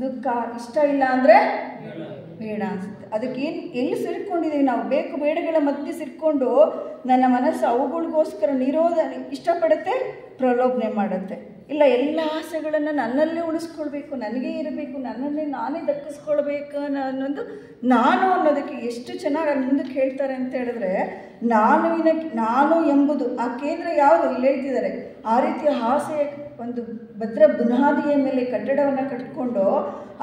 ದುಃಖ ಇಷ್ಟ ಇಲ್ಲ ಅಂದರೆ ಬೇಡ ಅನಿಸುತ್ತೆ. ಅದಕ್ಕೇನು ಎಲ್ಲಿ ಸೇರ್ಕೊಂಡಿದ್ದೀವಿ ನಾವು? ಬೇಕು ಬೇಡಗಳ ಮಧ್ಯೆ ಸೇರಿಕೊಂಡು ನನ್ನ ಮನಸ್ಸು ಅವುಗಳಿಗೋಸ್ಕರ ಇಷ್ಟಪಡುತ್ತೆ, ಪ್ರಲೋಭನೆ ಮಾಡುತ್ತೆ. ಇಲ್ಲ, ಎಲ್ಲ ಆಸೆಗಳನ್ನು ನನ್ನಲ್ಲೇ ಉಳಿಸ್ಕೊಳ್ಬೇಕು, ನನಗೇ ಇರಬೇಕು, ನನ್ನನ್ನೇ ನಾನೇ ದಕ್ಕಿಸ್ಕೊಳ್ಬೇಕು ಅನ್ನೋದು ನಾನು ಅನ್ನೋದಕ್ಕೆ ಎಷ್ಟು ಚೆನ್ನಾಗಿ ಅಲ್ಲಿ ಮುಂದಕ್ಕೆ ಹೇಳ್ತಾರೆ ಅಂತ ಹೇಳಿದ್ರೆ, ನಾನು ಎಂಬುದು ಆ ಕೇಂದ್ರ ಯಾವುದು ಇಲ್ಲಿ ಹೇಳ್ತಿದ್ದಾರೆ. ಆ ರೀತಿಯ ಆಸೆಯ ಒಂದು ಭದ್ರ ಬುನಾದಿಯ ಮೇಲೆ ಕಟ್ಟಡವನ್ನು ಕಟ್ಟಿಕೊಂಡು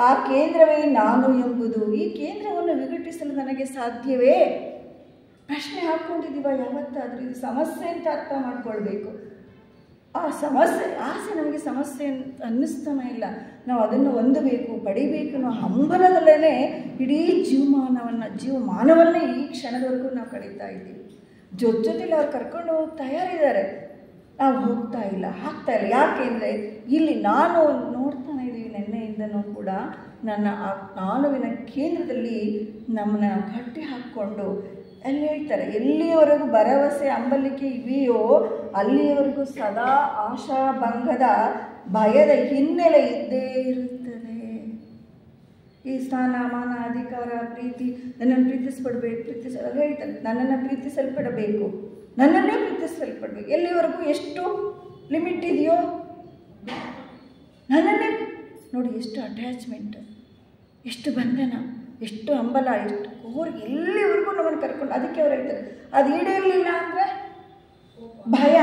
ಆ ಕೇಂದ್ರವೇ ನಾನು ಎಂಬುದು. ಈ ಕೇಂದ್ರವನ್ನು ವಿಘಟಿಸಲು ನನಗೆ ಸಾಧ್ಯವೇ? ಪ್ರಶ್ನೆ ಹಾಕ್ಕೊಂಡಿದ್ದೀವ ಯಾವತ್ತಾದರೂ? ಇದು ಸಮಸ್ಯೆ ಅಂತ ಅರ್ಥ ಮಾಡ್ಕೊಳ್ಬೇಕು. ಆ ಸಮಸ್ಯೆ, ಆಸೆ ನಮಗೆ ಸಮಸ್ಯೆ ಅಂತ ಅನ್ನಿಸ್ತಾನೆ ಇಲ್ಲ. ನಾವು ಅದನ್ನು ಹೊಂದಬೇಕು, ಪಡಿಬೇಕು ಅನ್ನೋ ಹಂಬಲದಲ್ಲೇ ಇಡೀ ಜೀವಮಾನವನ್ನೇ ಈ ಕ್ಷಣದವರೆಗೂ ನಾವು ಕಳೀತಾ ಇದ್ದೀವಿ. ಜೊತೆಲಿ ಅವ್ರು ಕರ್ಕೊಂಡು ಹೋಗಿ ತಯಾರಿದ್ದಾರೆ, ನಾವು ಹೋಗ್ತಾ ಇಲ್ಲ, ಆಗ್ತಾ ಇಲ್ಲ. ಯಾಕೆಂದರೆ ಇಲ್ಲಿ ನಾನು ನೋಡ್ತಾನೆ ಇದ್ದೀವಿ, ನಿನ್ನೆಯಿಂದನೂ ಕೂಡ ನನ್ನ ಆ ನಾನುವಿನ ಕೇಂದ್ರದಲ್ಲಿ ನಮ್ಮನ್ನ ಕಟ್ಟಿ ಹಾಕ್ಕೊಂಡು ಅಲ್ಲಿ ಹೇಳ್ತಾರೆ, ಎಲ್ಲಿಯವರೆಗೂ ಭರವಸೆ ಅಂಬಲಿಕೆ ಇವೆಯೋ ಅಲ್ಲಿಯವರೆಗೂ ಸದಾ ಆಶಾಭಂಗದ ಭಯದ ಹಿನ್ನೆಲೆ ಇದ್ದೇ ಇರುತ್ತದೆ. ಈ ಸ್ಥಾನ, ಮಾನ, ಅಧಿಕಾರ, ಪ್ರೀತಿ, ನನ್ನನ್ನು ಪ್ರೀತಿಸಲು ಹೇಳ್ತಾರೆ, ನನ್ನನ್ನು ಪ್ರೀತಿಸಲ್ಪಡಬೇಕು, ನನ್ನನ್ನೇ ಪ್ರೀತಿಸಲ್ಪಡಬೇಕು. ಎಲ್ಲಿವರೆಗೂ ಎಷ್ಟು ಲಿಮಿಟ್ ಇದೆಯೋ ನನ್ನನ್ನೇ ನೋಡಿ, ಎಷ್ಟು ಅಟ್ಯಾಚ್ಮೆಂಟ್, ಎಷ್ಟು ಬಂಧನ, ಎಷ್ಟು ಹಂಬಲ, ಎಷ್ಟು ಅವ್ರಿಗೆ ಎಲ್ಲಿವರೆಗೂ ನಮ್ಮನ್ನು ಕರ್ಕೊಂಡು. ಅದಕ್ಕೆ ಅವ್ರು ಹೇಳ್ತಾರೆ, ಅದು ಈಡೇರಲಿಲ್ಲ ಅಂದರೆ ಭಯ,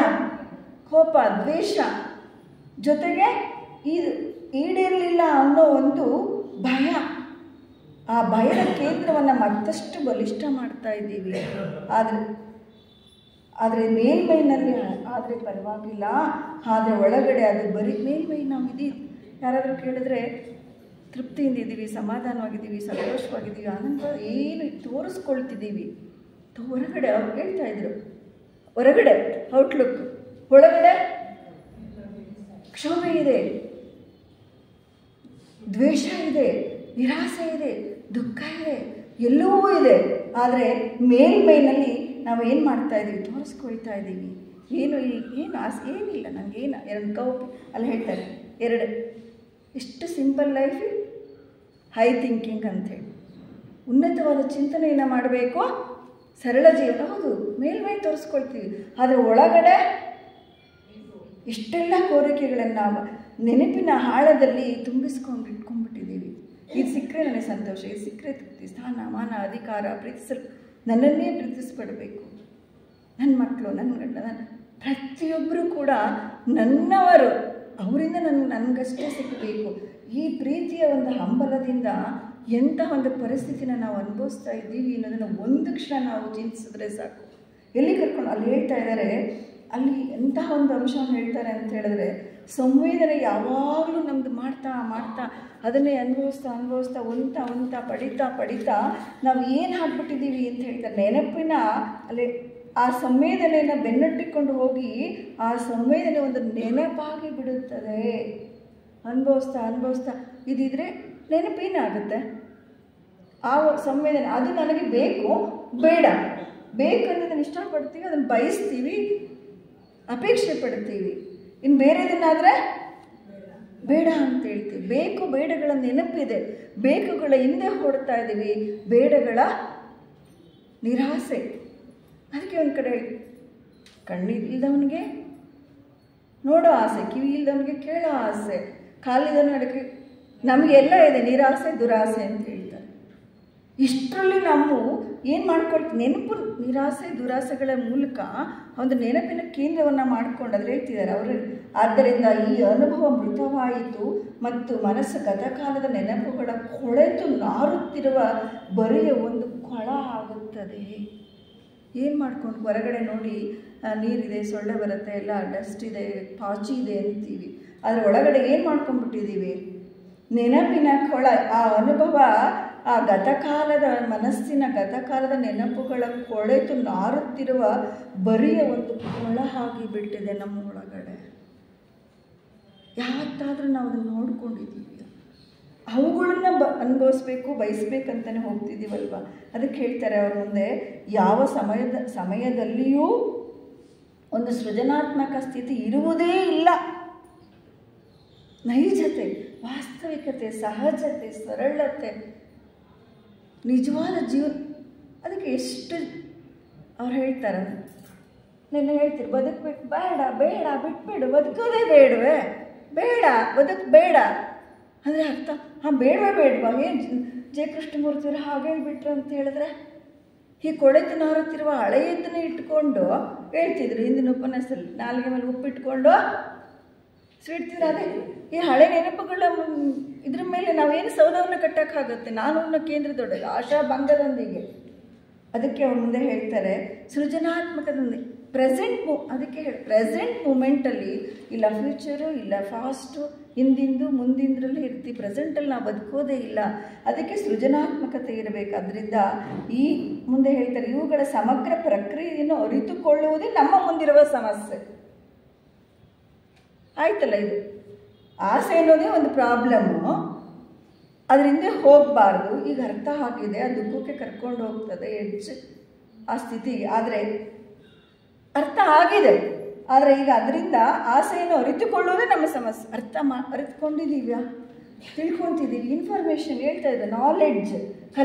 ಕೋಪ, ದ್ವೇಷ, ಜೊತೆಗೆ ಇದು ಈಡೇರಲಿಲ್ಲ ಅನ್ನೋ ಒಂದು ಭಯ. ಆ ಭಯದ ಕೇಂದ್ರವನ್ನು ಮತ್ತಷ್ಟು ಬಲಿಷ್ಠ ಮಾಡ್ತಾ ಇದ್ದೀವಿ. ಆದರೆ ಮೇಲ್ಮೈನಲ್ಲಿ ಆದರೆ ಪರವಾಗಿಲ್ಲ, ಆದರೆ ಒಳಗಡೆ ಅದು ಬರೀ ಮೇಲ್ಮೈ ನಾವು ಯಾರಾದರೂ ಕೇಳಿದ್ರೆ ತೃಪ್ತಿಯಿಂದ ಇದ್ದೀವಿ, ಸಮಾಧಾನವಾಗಿದ್ದೀವಿ, ಸಂತೋಷವಾಗಿದ್ದೀವಿ, ಆನಂದ ಏನು ತೋರಿಸ್ಕೊಳ್ತಿದ್ದೀವಿ. ಹೊರಗಡೆ ಅವ್ರು ಹೇಳ್ತಾ ಇದ್ರು, ಹೊರಗಡೆ ಔಟ್ಲುಕ್, ಒಳಗಡೆ ಕ್ಷೋಭೆ ಇದೆ, ದ್ವೇಷ ಇದೆ, ನಿರಾಸೆ ಇದೆ, ದುಃಖ ಇದೆ, ಎಲ್ಲವೂ ಇದೆ. ಆದರೆ ಮೇಲ್ಮೈನಲ್ಲಿ ನಾವು ಏನು ಮಾಡ್ತಾ ಇದ್ದೀವಿ? ತೋರಿಸ್ಕೊಳ್ತಾ ಇದ್ದೀವಿ. ಏನು ಆಸೆ ಏನಿಲ್ಲ, ನನಗೇನು 2 ಕೌಪಿ ಅಲ್ಲಿ ಹೇಳ್ತಾರೆ, 2 ಎಷ್ಟು ಸಿಂಪಲ್ ಲೈಫ್, ಹೈ ಥಿಂಕಿಂಗ್ ಅಂಥೇಳಿ. ಉನ್ನತವಾದ ಚಿಂತನೆಯನ್ನು ಮಾಡಬೇಕು, ಸರಳ ಜೀವನ. ಹೌದು, ಮೇಲ್ಮೈ ತೋರಿಸ್ಕೊಳ್ತೀವಿ, ಆದರೆ ಒಳಗಡೆ ಎಷ್ಟೆಲ್ಲ ಕೋರಿಕೆಗಳನ್ನು ನೆನಪಿನ ಆಳದಲ್ಲಿ ಇಟ್ಕೊಂಡ್ಬಿಟ್ಟಿದ್ದೀವಿ. ಇದು ಸಿಕ್ಕರೆ ನನಗೆ ಸಂತೋಷ, ಇದು ಸಿಕ್ಕರೆ ತೃಪ್ತಿ, ಸ್ಥಾನ, ಮಾನ, ಅಧಿಕಾರ, ನನ್ನನ್ನೇ ಪ್ರೀತಿಸ್ಪಡಬೇಕು. ನನ್ನ ಮಕ್ಕಳು, ನನ್ನ ಗಂಡ, ಪ್ರತಿಯೊಬ್ಬರು ಕೂಡ ನನ್ನವರು, ಅವರಿಂದ ನನಗಷ್ಟೇ ಸಿಗಬೇಕು. ಈ ಪ್ರೀತಿಯ ಒಂದು ಹಂಬಲದಿಂದ ಎಂಥ ಒಂದು ಪರಿಸ್ಥಿತಿನ ನಾವು ಅನುಭವಿಸ್ತಾ ಇದ್ದೀವಿ ಅನ್ನೋದನ್ನು ಒಂದು ಕ್ಷಣ ನಾವು ಚಿಂತಿಸಿದ್ರೆ ಸಾಕು. ಎಲ್ಲಿ ಕರ್ಕೊಂಡು ಅಲ್ಲಿ ಹೇಳ್ತಾ ಇದ್ದಾರೆ, ಅಲ್ಲಿ ಎಂತಹ ಒಂದು ಅಂಶವನ್ನು ಹೇಳ್ತಾರೆ ಅಂತ ಹೇಳಿದ್ರೆ, ಸಂವೇದನೆ ಯಾವಾಗಲೂ ನಮ್ಮದು ಮಾಡ್ತಾ ಮಾಡ್ತಾ ಅದನ್ನೇ ಅನುಭವಿಸ್ತಾ ಒಂತ ಪಡಿತಾ ನಾವು ಏನು ಹಾಕ್ಬಿಟ್ಟಿದ್ದೀವಿ ಅಂತ ಹೇಳ್ತಾರೆ. ನೆನಪಿನ ಅಲ್ಲಿ ಆ ಸಂವೇದನೆಯನ್ನು ಬೆನ್ನಟ್ಟಿಕೊಂಡು ಹೋಗಿ ಆ ಸಂವೇದನೆ ಒಂದು ನೆನಪಾಗಿ ಬಿಡುತ್ತದೆ. ಅನುಭವಿಸ್ತಾ ಇದಿದ್ರೆ ನೆನಪೇನಾಗುತ್ತೆ? ಆ ಸಂವೇದನೆ ಅದು ನನಗೆ ಬೇಕು ಬೇಡ, ಬೇಕು ಅನ್ನೋದನ್ನು ಇಷ್ಟಪಡ್ತೀವಿ, ಅದನ್ನು ಬಯಸ್ತೀವಿ, ಅಪೇಕ್ಷೆ ಪಡ್ತೀವಿ. ಇನ್ನು ಬೇರೆದನ್ನಾದರೆ ಬೇಡ ಅಂತ ಹೇಳ್ತೀವಿ. ಬೇಕು ಬೇಡಗಳ ನೆನಪಿದೆ, ಬೇಕುಗಳ ಹಿಂದೆ ಹೊಡ್ತಾ ಇದ್ದೀವಿ, ಬೇಡಗಳ ನಿರಾಸೆ. ಅದಕ್ಕೆ ಒಂದು ಕಡೆ ಕಣ್ಣಿಲ್ಲದವನಿಗೆ ನೋಡೋ ಆಸೆ, ಕಿವಿ ಇಲ್ಲದವನಿಗೆ ಕೇಳೋ ಆಸೆ, ಕಾಲಿದವನಿಗೆ ಅದಕ್ಕೆ ನಮಗೆಲ್ಲ ಇದೆ ನಿರಾಸೆ ದುರಾಸೆ ಅಂತ ಹೇಳ್ತಾರೆ. ಇಷ್ಟರಲ್ಲಿ ನಾವು ಏನು ಮಾಡ್ಕೊಳ್ತೀವಿ, ನೆನಪು ನಿರಾಸೆ ದುರಾಸೆಗಳ ಮೂಲಕ ಒಂದು ನೆನಪಿನ ಕೇಂದ್ರವನ್ನು ಮಾಡಿಕೊಂಡು ಅದ್ರ ಹೇಳ್ತಿದ್ದಾರೆ ಅವರು. ಆದ್ದರಿಂದ ಈ ಅನುಭವ ಮೃತವಾಯಿತು ಮತ್ತು ಮನಸ್ಸು ಗತಕಾಲದ ನೆನಪುಗಳ ಕೊಳೆತು ನಾರುತ್ತಿರುವ ಬರೆಯ ಒಂದು ಕೊಳ ಆಗುತ್ತದೆ. ಏನು ಮಾಡ್ಕೊಂಡು ಹೊರಗಡೆ ನೋಡಿ ನೀರಿದೆ, ಸೊಳ್ಳೆ ಬರುತ್ತೆ, ಎಲ್ಲ ಡಸ್ಟ್ ಇದೆ, ಪಾಚಿ ಇದೆ ಅಂತೀವಿ. ಅದರ ಒಳಗಡೆ ಏನು ಮಾಡ್ಕೊಂಡ್ಬಿಟ್ಟಿದ್ದೀವಿ? ನೆನಪಿನ ಕೊಳ, ಆ ಅನುಭವ, ಆ ಗತಕಾಲದ ಮನಸ್ಸಿನ ಗತಕಾಲದ ನೆನಪುಗಳ ಕೊಳೆತು ನಾರುತ್ತಿರುವ ಬರಿಯ ಒಂದು ಕೊಳ ಆಗಿಬಿಟ್ಟಿದೆ ನಮ್ಮ ಒಳಗಡೆ. ಯಾವತ್ತಾದರೂ ನಾವು ಅದನ್ನು ನೋಡ್ಕೊಂಡಿದ್ದೀವಿ? ಅವುಗಳನ್ನ ಅನುಭವಿಸ್ಬೇಕು, ಬಯಸ್ಬೇಕಂತಲೇ ಹೋಗ್ತಿದ್ದೀವಲ್ವ. ಅದಕ್ಕೆ ಹೇಳ್ತಾರೆ ಅವ್ರ ಮುಂದೆ, ಯಾವ ಸಮಯದಲ್ಲಿಯೂ ಒಂದು ಸೃಜನಾತ್ಮಕ ಸ್ಥಿತಿ ಇರುವುದೇ ಇಲ್ಲ. ನೈಜತೆ, ವಾಸ್ತವಿಕತೆ, ಸಹಜತೆ, ಸರಳತೆ, ನಿಜವಾದ ಜೀವನ. ಅದಕ್ಕೆ ಎಷ್ಟು ಅವ್ರು ಹೇಳ್ತಾರೆ, ನೆನ್ನೆ ಹೇಳ್ತೀರಿ ಬದುಕಬೇಕು, ಬೇಡ ಬಿಟ್ಬಿಡು, ಬದುಕೋದೇ ಬೇಡವೇ, ಬೇಡ ಬೇಡ ಅಂದರೆ ಅರ್ಥ ಬೇಡವಾ? ಏನು ಜೆ ಕೃಷ್ಣಮೂರ್ತಿಯವರು ಹಾಗೆ ಬಿಟ್ರು ಅಂತ ಹೇಳಿದ್ರೆ, ಈ ಕೊಳೆತು ನಾರುತ್ತಿರುವ ಹಳೆಯದನ್ನೇ ಇಟ್ಕೊಂಡು ಹೇಳ್ತಿದ್ರು ಹಿಂದಿನ ಉಪನ್ಯಾಸದಲ್ಲಿ. ನಾಲ್ಗೆ ಮೇಲೆ ಉಪ್ಪಿಟ್ಕೊಂಡು ಸ್ವೀಟ್ತಿದ್ರು. ಅದೇ ಈ ಹಳೆ ನೆನಪುಗಳ ಇದ್ರ ಮೇಲೆ ನಾವೇನು ಸೌಧವನ್ನು ಕಟ್ಟೋಕ್ಕಾಗುತ್ತೆ? ನಾನು ಕೇಂದ್ರದೊಳಗೆ ಆಶಾ ಭಂಗದೊಂದಿಗೆ. ಅದಕ್ಕೆ ಅವ್ರ ಮುಂದೆ ಹೇಳ್ತಾರೆ, ಸೃಜನಾತ್ಮಕದೊಂದಿಗೆ ಅದಕ್ಕೆ ಪ್ರೆಸೆಂಟ್ ಮೂಮೆಂಟಲ್ಲಿ ಇಲ್ಲ ಫ್ಯೂಚರು, ಇಲ್ಲ ಫಾಸ್ಟು, ಹಿಂದಿಂದು ಮುಂದಿಂದ್ರಲ್ಲಿ ಇರ್ತೀವಿ. ಪ್ರೆಸೆಂಟಲ್ಲಿ ನಾವು ಬದುಕೋದೇ ಇಲ್ಲ. ಅದಕ್ಕೆ ಸೃಜನಾತ್ಮಕತೆ ಇರಬೇಕು. ಅದರಿಂದ ಈ ಮುಂದೆ ಹೇಳ್ತಾರೆ, ಇವುಗಳ ಸಮಗ್ರ ಪ್ರಕ್ರಿಯೆಯನ್ನು ಅರಿತುಕೊಳ್ಳುವುದೇ ನಮ್ಮ ಮುಂದಿರುವ ಸಮಸ್ಯೆ. ಆಯ್ತಲ್ಲ, ಇದು ಆಸೆ ಅನ್ನೋದೇ ಒಂದು ಪ್ರಾಬ್ಲಮ್ಮು, ಅದರಿಂದ ಹೋಗಬಾರ್ದು. ಈಗ ಅರ್ಥ ಆಗಿದೆ, ಆ ದುಃಖಕ್ಕೆ ಕರ್ಕೊಂಡು ಹೋಗ್ತದೆ ಆ ಸ್ಥಿತಿಗೆ. ಆದರೆ ಅರ್ಥ ಆಗಿದೆ, ಆದರೆ ಈಗ ಅದರಿಂದ ಆಸೆಯನ್ನು ಅರಿತುಕೊಳ್ಳೋದೇ ನಮ್ಮ ಸಮಸ್ಯೆ. ಅರಿತುಕೊಂಡಿದ್ದೀವ್ಯಾ? ತಿಳ್ಕೊತಿದ್ದೀವಿ, ಇನ್ಫಾರ್ಮೇಷನ್ ಹೇಳ್ತಾ ಇದೆ, ನಾಲೆಡ್ಜ್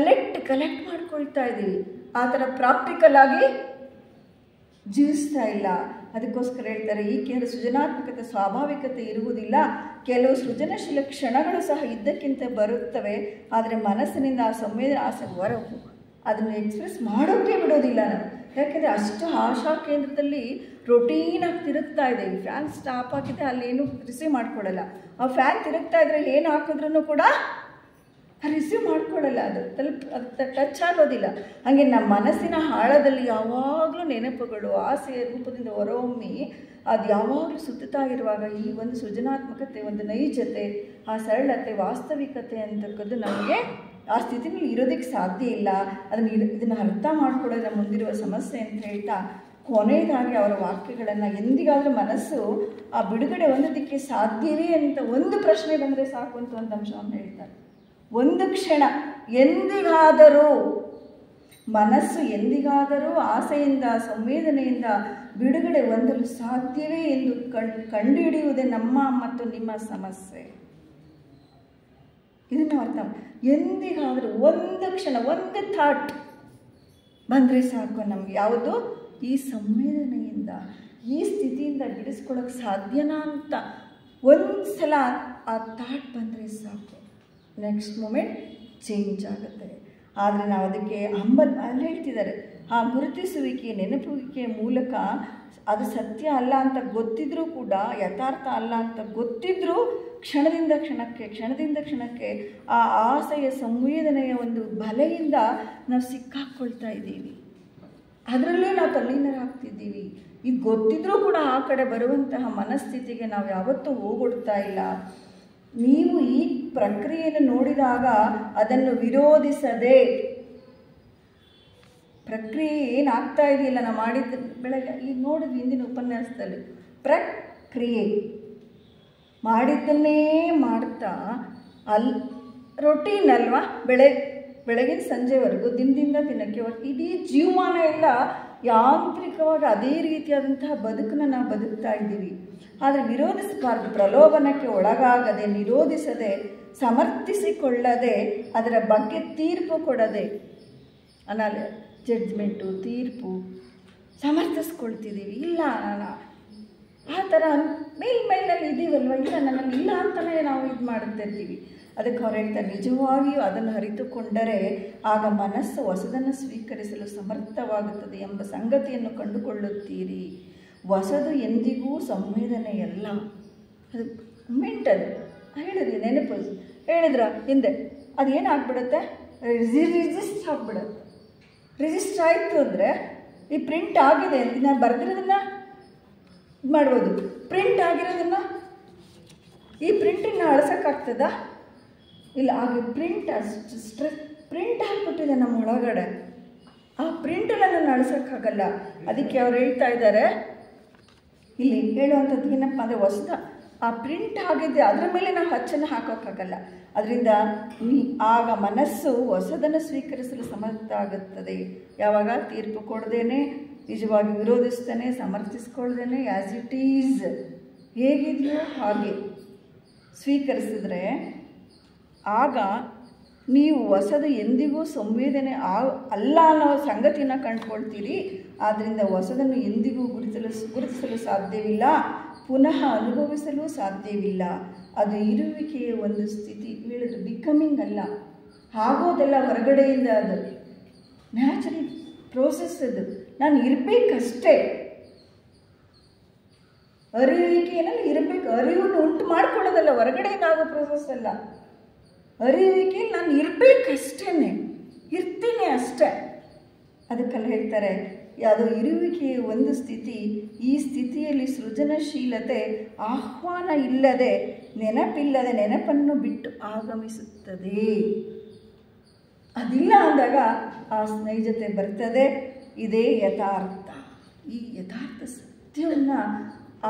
ಕಲೆಕ್ಟ್ ಮಾಡ್ಕೊಳ್ತಾ ಇದ್ದೀವಿ. ಆ ಥರ ಪ್ರಾಕ್ಟಿಕಲ್ ಆಗಿ ಜೀವಿಸ್ತಾ ಇಲ್ಲ. ಅದಕ್ಕೋಸ್ಕರ ಹೇಳ್ತಾರೆ, ಈ ಕೇಂದ್ರ ಸೃಜನಾತ್ಮಕತೆ ಸ್ವಾಭಾವಿಕತೆ ಇರುವುದಿಲ್ಲ. ಕೆಲವು ಸೃಜನಶೀಲ ಕ್ಷಣಗಳು ಸಹ ಇದ್ದಕ್ಕಿಂತ ಬರುತ್ತವೆ, ಆದರೆ ಮನಸ್ಸಿನಿಂದ ಆ ಸಂವೇದನೆ ಆಸೆ ಹೊರಗು ಅದನ್ನು ಎಕ್ಸ್ಪ್ರೆಸ್ ಮಾಡೋಕ್ಕೆ ಬಿಡೋದಿಲ್ಲ ನಾವು. ಯಾಕೆಂದರೆ ಅಷ್ಟು ಆಶಾ ಕೇಂದ್ರದಲ್ಲಿ ರೊಟೀನಾಗಿ ತಿರುಗ್ತಾ ಇದೆ. ಈ ಫ್ಯಾನ್ ಸ್ಟಾಪ್ ಆಗಿದೆ, ಅಲ್ಲೇನು ರಿಸೀವ್ ಮಾಡ್ಕೊಳ್ಳಲ್ಲ. ಆ ಫ್ಯಾನ್ ತಿರುಗ್ತಾ ಇದ್ರೆ ಏನು ಹಾಕಿದ್ರೂ ಕೂಡ ರಿಸೀವ್ ಮಾಡ್ಕೊಳ್ಳಲ್ಲ, ಅದು ಟಚ್ ಆಗೋದಿಲ್ಲ. ಹಾಗೆ ನಮ್ಮ ಮನಸ್ಸಿನ ಆಳದಲ್ಲಿ ಯಾವಾಗಲೂ ನೆನಪುಗಳು ಆಸೆಯ ರೂಪದಿಂದ ಹೊರಹೊಮ್ಮಿ ಅದು ಯಾವಾಗಲೂ ಸುತ್ತುತ್ತಾ ಇರುವಾಗ ಈ ಒಂದು ಸೃಜನಾತ್ಮಕತೆ, ಒಂದು ನೈಜತೆ, ಆ ಸರಳತೆ, ವಾಸ್ತವಿಕತೆ ಅಂತಕ್ಕದ್ದು ನಮಗೆ ಆ ಸ್ಥಿತಿನಲ್ಲಿ ಇರೋದಕ್ಕೆ ಸಾಧ್ಯ ಇಲ್ಲ. ಇದನ್ನು ಅರ್ಥ ಮಾಡ್ಕೊಳ್ಳೋದು ನಮ್ಮ ಮುಂದಿರುವ ಸಮಸ್ಯೆ ಅಂತ ಹೇಳ್ತಾ, ಕೊನೆಯದಾಗಿ ಅವರ ವಾಕ್ಯಗಳನ್ನು ಎಂದಿಗಾದರೂ ಮನಸ್ಸು ಆ ಬಿಡುಗಡೆ ಹೊಂದೋದಕ್ಕೆ ಸಾಧ್ಯವೇ ಅಂತ ಒಂದು ಪ್ರಶ್ನೆ ಬಂದರೆ ಸಾಕು ಅಂತ ಒಂದು ಅಂಶವನ್ನು ಹೇಳ್ತಾರೆ. ಒಂದು ಕ್ಷಣ ಎಂದಿಗಾದರೂ ಮನಸ್ಸು ಎಂದಿಗಾದರೂ ಆಸೆಯಿಂದ ಸಂವೇದನೆಯಿಂದ ಬಿಡುಗಡೆ ಹೊಂದಲು ಸಾಧ್ಯವೇ ಎಂದು ಕಂಡುಹಿಡಿಯುವುದೇ ನಮ್ಮ ಮತ್ತು ನಿಮ್ಮ ಸಮಸ್ಯೆ. ಇದನ್ನು ಅರ್ಥ ಎಂದಿಗಾದರೂ ಒಂದು ಕ್ಷಣ, ಒಂದು ಥಾಟ್ ಬಂದರೆ ಸಾಕು ನಮಗೆ. ಯಾವುದು? ಈ ಸಂವೇದನೆಯಿಂದ, ಈ ಸ್ಥಿತಿಯಿಂದ ಬಿಡಿಸ್ಕೊಳ್ಳೋಕ್ಕೆ ಸಾಧ್ಯನಾ ಅಂತ ಒಂದು ಸಲ ಆ ಥಾಟ್ ಬಂದರೆ ಸಾಕು, ನೆಕ್ಸ್ಟ್ ಮೂಮೆಂಟ್ ಚೇಂಜ್ ಆಗುತ್ತೆ. ಆದರೆ ನಾವು ಅದಕ್ಕೆ ಅಲ್ಲಿ ಹೇಳ್ತಿದ್ದಾರೆ, ಆ ಗುರುತಿಸುವಿಕೆ ನೆನಪುವಿಕೆಯ ಮೂಲಕ ಅದು ಸತ್ಯ ಅಲ್ಲ ಅಂತ ಗೊತ್ತಿದ್ರೂ ಕೂಡ, ಯಥಾರ್ಥ ಅಲ್ಲ ಅಂತ ಗೊತ್ತಿದ್ರೂ ಕ್ಷಣದಿಂದ ಕ್ಷಣಕ್ಕೆ ಆ ಆಸೆಯ ಸಂವೇದನೆಯ ಒಂದು ಬಲೆಯಿಂದ ನಾವು ಸಿಕ್ಕಾಕ್ಕೊಳ್ತಾ ಇದ್ದೀವಿ. ಅದರಲ್ಲೇ ನಾವು ತಲ್ಲೀನರಾಗ್ತಿದ್ದೀವಿ. ಇದು ಗೊತ್ತಿದ್ರೂ ಕೂಡ ಆ ಕಡೆ ಬರುವಂತಹ ಮನಸ್ಥಿತಿಗೆ ನಾವು ಯಾವತ್ತೂ ಹೋಗೊಡ್ತಾ ಇಲ್ಲ. ನೀವು ಈ ಪ್ರಕ್ರಿಯೆಯನ್ನು ನೋಡಿದಾಗ ಅದನ್ನು ವಿರೋಧಿಸದೆ, ಪ್ರಕ್ರಿಯೆ ಏನಾಗ್ತಾ ಇದೆಯಲ್ಲ ನಾವು ಮಾಡಿದ ಬೆಳಗ್ಗೆ ಈಗ ನೋಡಿದ್ವಿ ಹಿಂದಿನ ಉಪನ್ಯಾಸದಲ್ಲಿ, ಪ್ರಕ್ರಿಯೆ ಮಾಡಿದ್ದನ್ನೇ ಮಾಡ್ತಾ ರೊಟೀನ್ ಅಲ್ವಾ, ಬೆಳಗಿನ ಸಂಜೆವರೆಗೂ ದಿನದಿಂದ ದಿನಕ್ಕೆ ಇಡೀ ಜೀವಮಾನ ಎಲ್ಲ ಯಾಂತ್ರಿಕವಾಗಿ ಅದೇ ರೀತಿಯಾದಂತಹ ಬದುಕನ್ನು ನಾವು ಬದುಕ್ತಾ ಇದ್ದೀವಿ. ಆದರೆ ವಿರೋಧಿಸಬಾರ್ದು. ಪ್ರಲೋಭನಕ್ಕೆ ಒಳಗಾಗದೆ, ನಿರೋಧಿಸದೆ, ಸಮರ್ಥಿಸಿಕೊಳ್ಳದೆ, ಅದರ ಬಗ್ಗೆ ತೀರ್ಪು ಕೊಡದೆ, ಜಡ್ಜ್ಮೆಂಟು, ತೀರ್ಪು ಸಮರ್ಥಿಸ್ಕೊಳ್ತಿದ್ದೀವಿ. ಇಲ್ಲ ಆ ಥರ ಮೇಲ್ಮೇಲಲ್ಲಿ ಇದ್ದೀವಲ್ವ, ಇಲ್ಲ ನನ್ನಲ್ಲಿ ಇಲ್ಲ ಅಂತಲೇ ನಾವು ಇದು ಮಾಡ್ತಿರ್ತೀವಿ. ಅದಕ್ಕೆ ಅವ್ರು ಹೇಳ್ತಾರೆ, ನಿಜವಾಗಿಯೂ ಅದನ್ನು ಅರಿತುಕೊಂಡರೆ ಆಗ ಮನಸ್ಸು ಹೊಸದನ್ನು ಸ್ವೀಕರಿಸಲು ಸಮರ್ಥವಾಗುತ್ತದೆ ಎಂಬ ಸಂಗತಿಯನ್ನು ಕಂಡುಕೊಳ್ಳುತ್ತೀರಿ. ಹೊಸದು ಎಂದಿಗೂ ಸಂವೇದನೆಯಲ್ಲ, ಅದು ಮೆಂಟಲ್. ಹೇಳಿದ್ರಿ, ನೆನಪು ಹೇಳಿದ್ರ ಹಿಂದೆ, ಅದೇನಾಗ್ಬಿಡುತ್ತೆ, ರಿಜಿಸ್ಟ್ ಆಗಿಬಿಡುತ್ತೆ. ರಿಜಿಸ್ಟರ್ ಆಯಿತು ಅಂದರೆ ಈ ಪ್ರಿಂಟ್ ಆಗಿದೆ ಅಂತ ನಾನು ಬರೆದಿರೋದನ್ನು ಇದು ಮಾಡ್ಬೋದು. ಪ್ರಿಂಟ್ ಆಗಿರೋದನ್ನು ಈ ಪ್ರಿಂಟನ್ನು ಅಳಿಸೋಕ್ಕಾಗ್ತದ? ಇಲ್ಲ. ಹಾಗೆ ಪ್ರಿಂಟ್ ಪ್ರಿಂಟ್ ಆಗಿಬಿಟ್ಟಿದೆ ನಮ್ಮ ಒಳಗಡೆ. ಆ ಪ್ರಿಂಟನ್ನು ನಾನು ಅಳಿಸೋಕ್ಕಾಗಲ್ಲ. ಅದಕ್ಕೆ ಅವ್ರು ಹೇಳ್ತಾ ಇದ್ದಾರೆ ಇಲ್ಲಿ ಹೇಳುವಂಥದ್ದು ಏನಪ್ಪ ಅಂದರೆ, ಹೊಸದ ಆ ಪ್ರಿಂಟ್ ಆಗಿದೆ, ಅದರ ಮೇಲೆ ನಾವು ಅಚ್ಚನ್ನು ಹಾಕೋಕ್ಕಾಗಲ್ಲ. ಅದರಿಂದ ಆಗ ಮನಸ್ಸು ಹೊಸದನ್ನು ಸ್ವೀಕರಿಸಲು ಸಮರ್ಥ ಆಗುತ್ತದೆ. ಯಾವಾಗ ತೀರ್ಪು ಕೊಡದೇನೆ, ನಿಜವಾಗಿ ವಿರೋಧಿಸ್ತೇನೆ, ಸಮರ್ಥಿಸ್ಕೊಳ್ದೇನೆ, ಆ್ಯಸ್ ಇಟ್ ಈಸ್ ಹೇಗಿದೆಯೋ ಹಾಗೆ ಸ್ವೀಕರಿಸಿದ್ರೆ ಆಗ ನೀವು ಹೊಸದು ಎಂದಿಗೂ ಸಂವೇದನೆ ಅಲ್ಲ ಅನ್ನೋ ಸಂಗತಿಯನ್ನು ಕಂಡುಕೊಳ್ತೀರಿ. ಆದ್ದರಿಂದ ಹೊಸದನ್ನು ಎಂದಿಗೂ ಗುರುತಿಸಲು ಸಾಧ್ಯವಿಲ್ಲ, ಪುನಃ ಅನುಭವಿಸಲು ಸಾಧ್ಯವಿಲ್ಲ. ಅದು ಇರುವಿಕೆಯ ಒಂದು ಸ್ಥಿತಿ. ಹೇಳಿದ್ರು ಬಿಕಮಿಂಗ್ ಅಲ್ಲ, ಆಗೋದೆಲ್ಲ ಹೊರಗಡೆಯಿಂದ, ಅದು ನ್ಯಾಚುರಲ್ ಪ್ರೋಸೆಸ್. ಅದು ನಾನು ಇರಬೇಕಷ್ಟೇ, ಅರಿವಿಕೆಯಲ್ಲಿ ಇರಬೇಕು. ಅರಿವನ್ನು ಉಂಟು ಮಾಡ್ಕೊಳ್ಳೋದಲ್ಲ, ಹೊರಗಡೆಯಿಂದ ಆಗೋ ಪ್ರೋಸೆಸ್ ಅಲ್ಲ. ಅರಿವಿಕೆಯಲ್ಲಿ ನಾನು ಇರಬೇಕಷ್ಟೇ, ಇರ್ತೀನಿ ಅಷ್ಟೇ. ಅದಕ್ಕೆಲ್ಲ ಹೇಳ್ತಾರೆ, ಅದು ಇರುವಿಕೆಯ ಒಂದು ಸ್ಥಿತಿ. ಈ ಸ್ಥಿತಿಯಲ್ಲಿ ಸೃಜನಶೀಲತೆ ಆಹ್ವಾನ ಇಲ್ಲದೆ, ನೆನಪಿಲ್ಲದೆ, ನೆನಪನ್ನು ಬಿಟ್ಟು ಆಗಮಿಸುತ್ತದೆ. ಅದಿಲ್ಲ ಅಂದಾಗ ಆ ನೈಜತೆ ಬರ್ತದೆ. ಇದೇ ಯಥಾರ್ಥ. ಈ ಯಥಾರ್ಥ ಸತ್ಯವನ್ನು,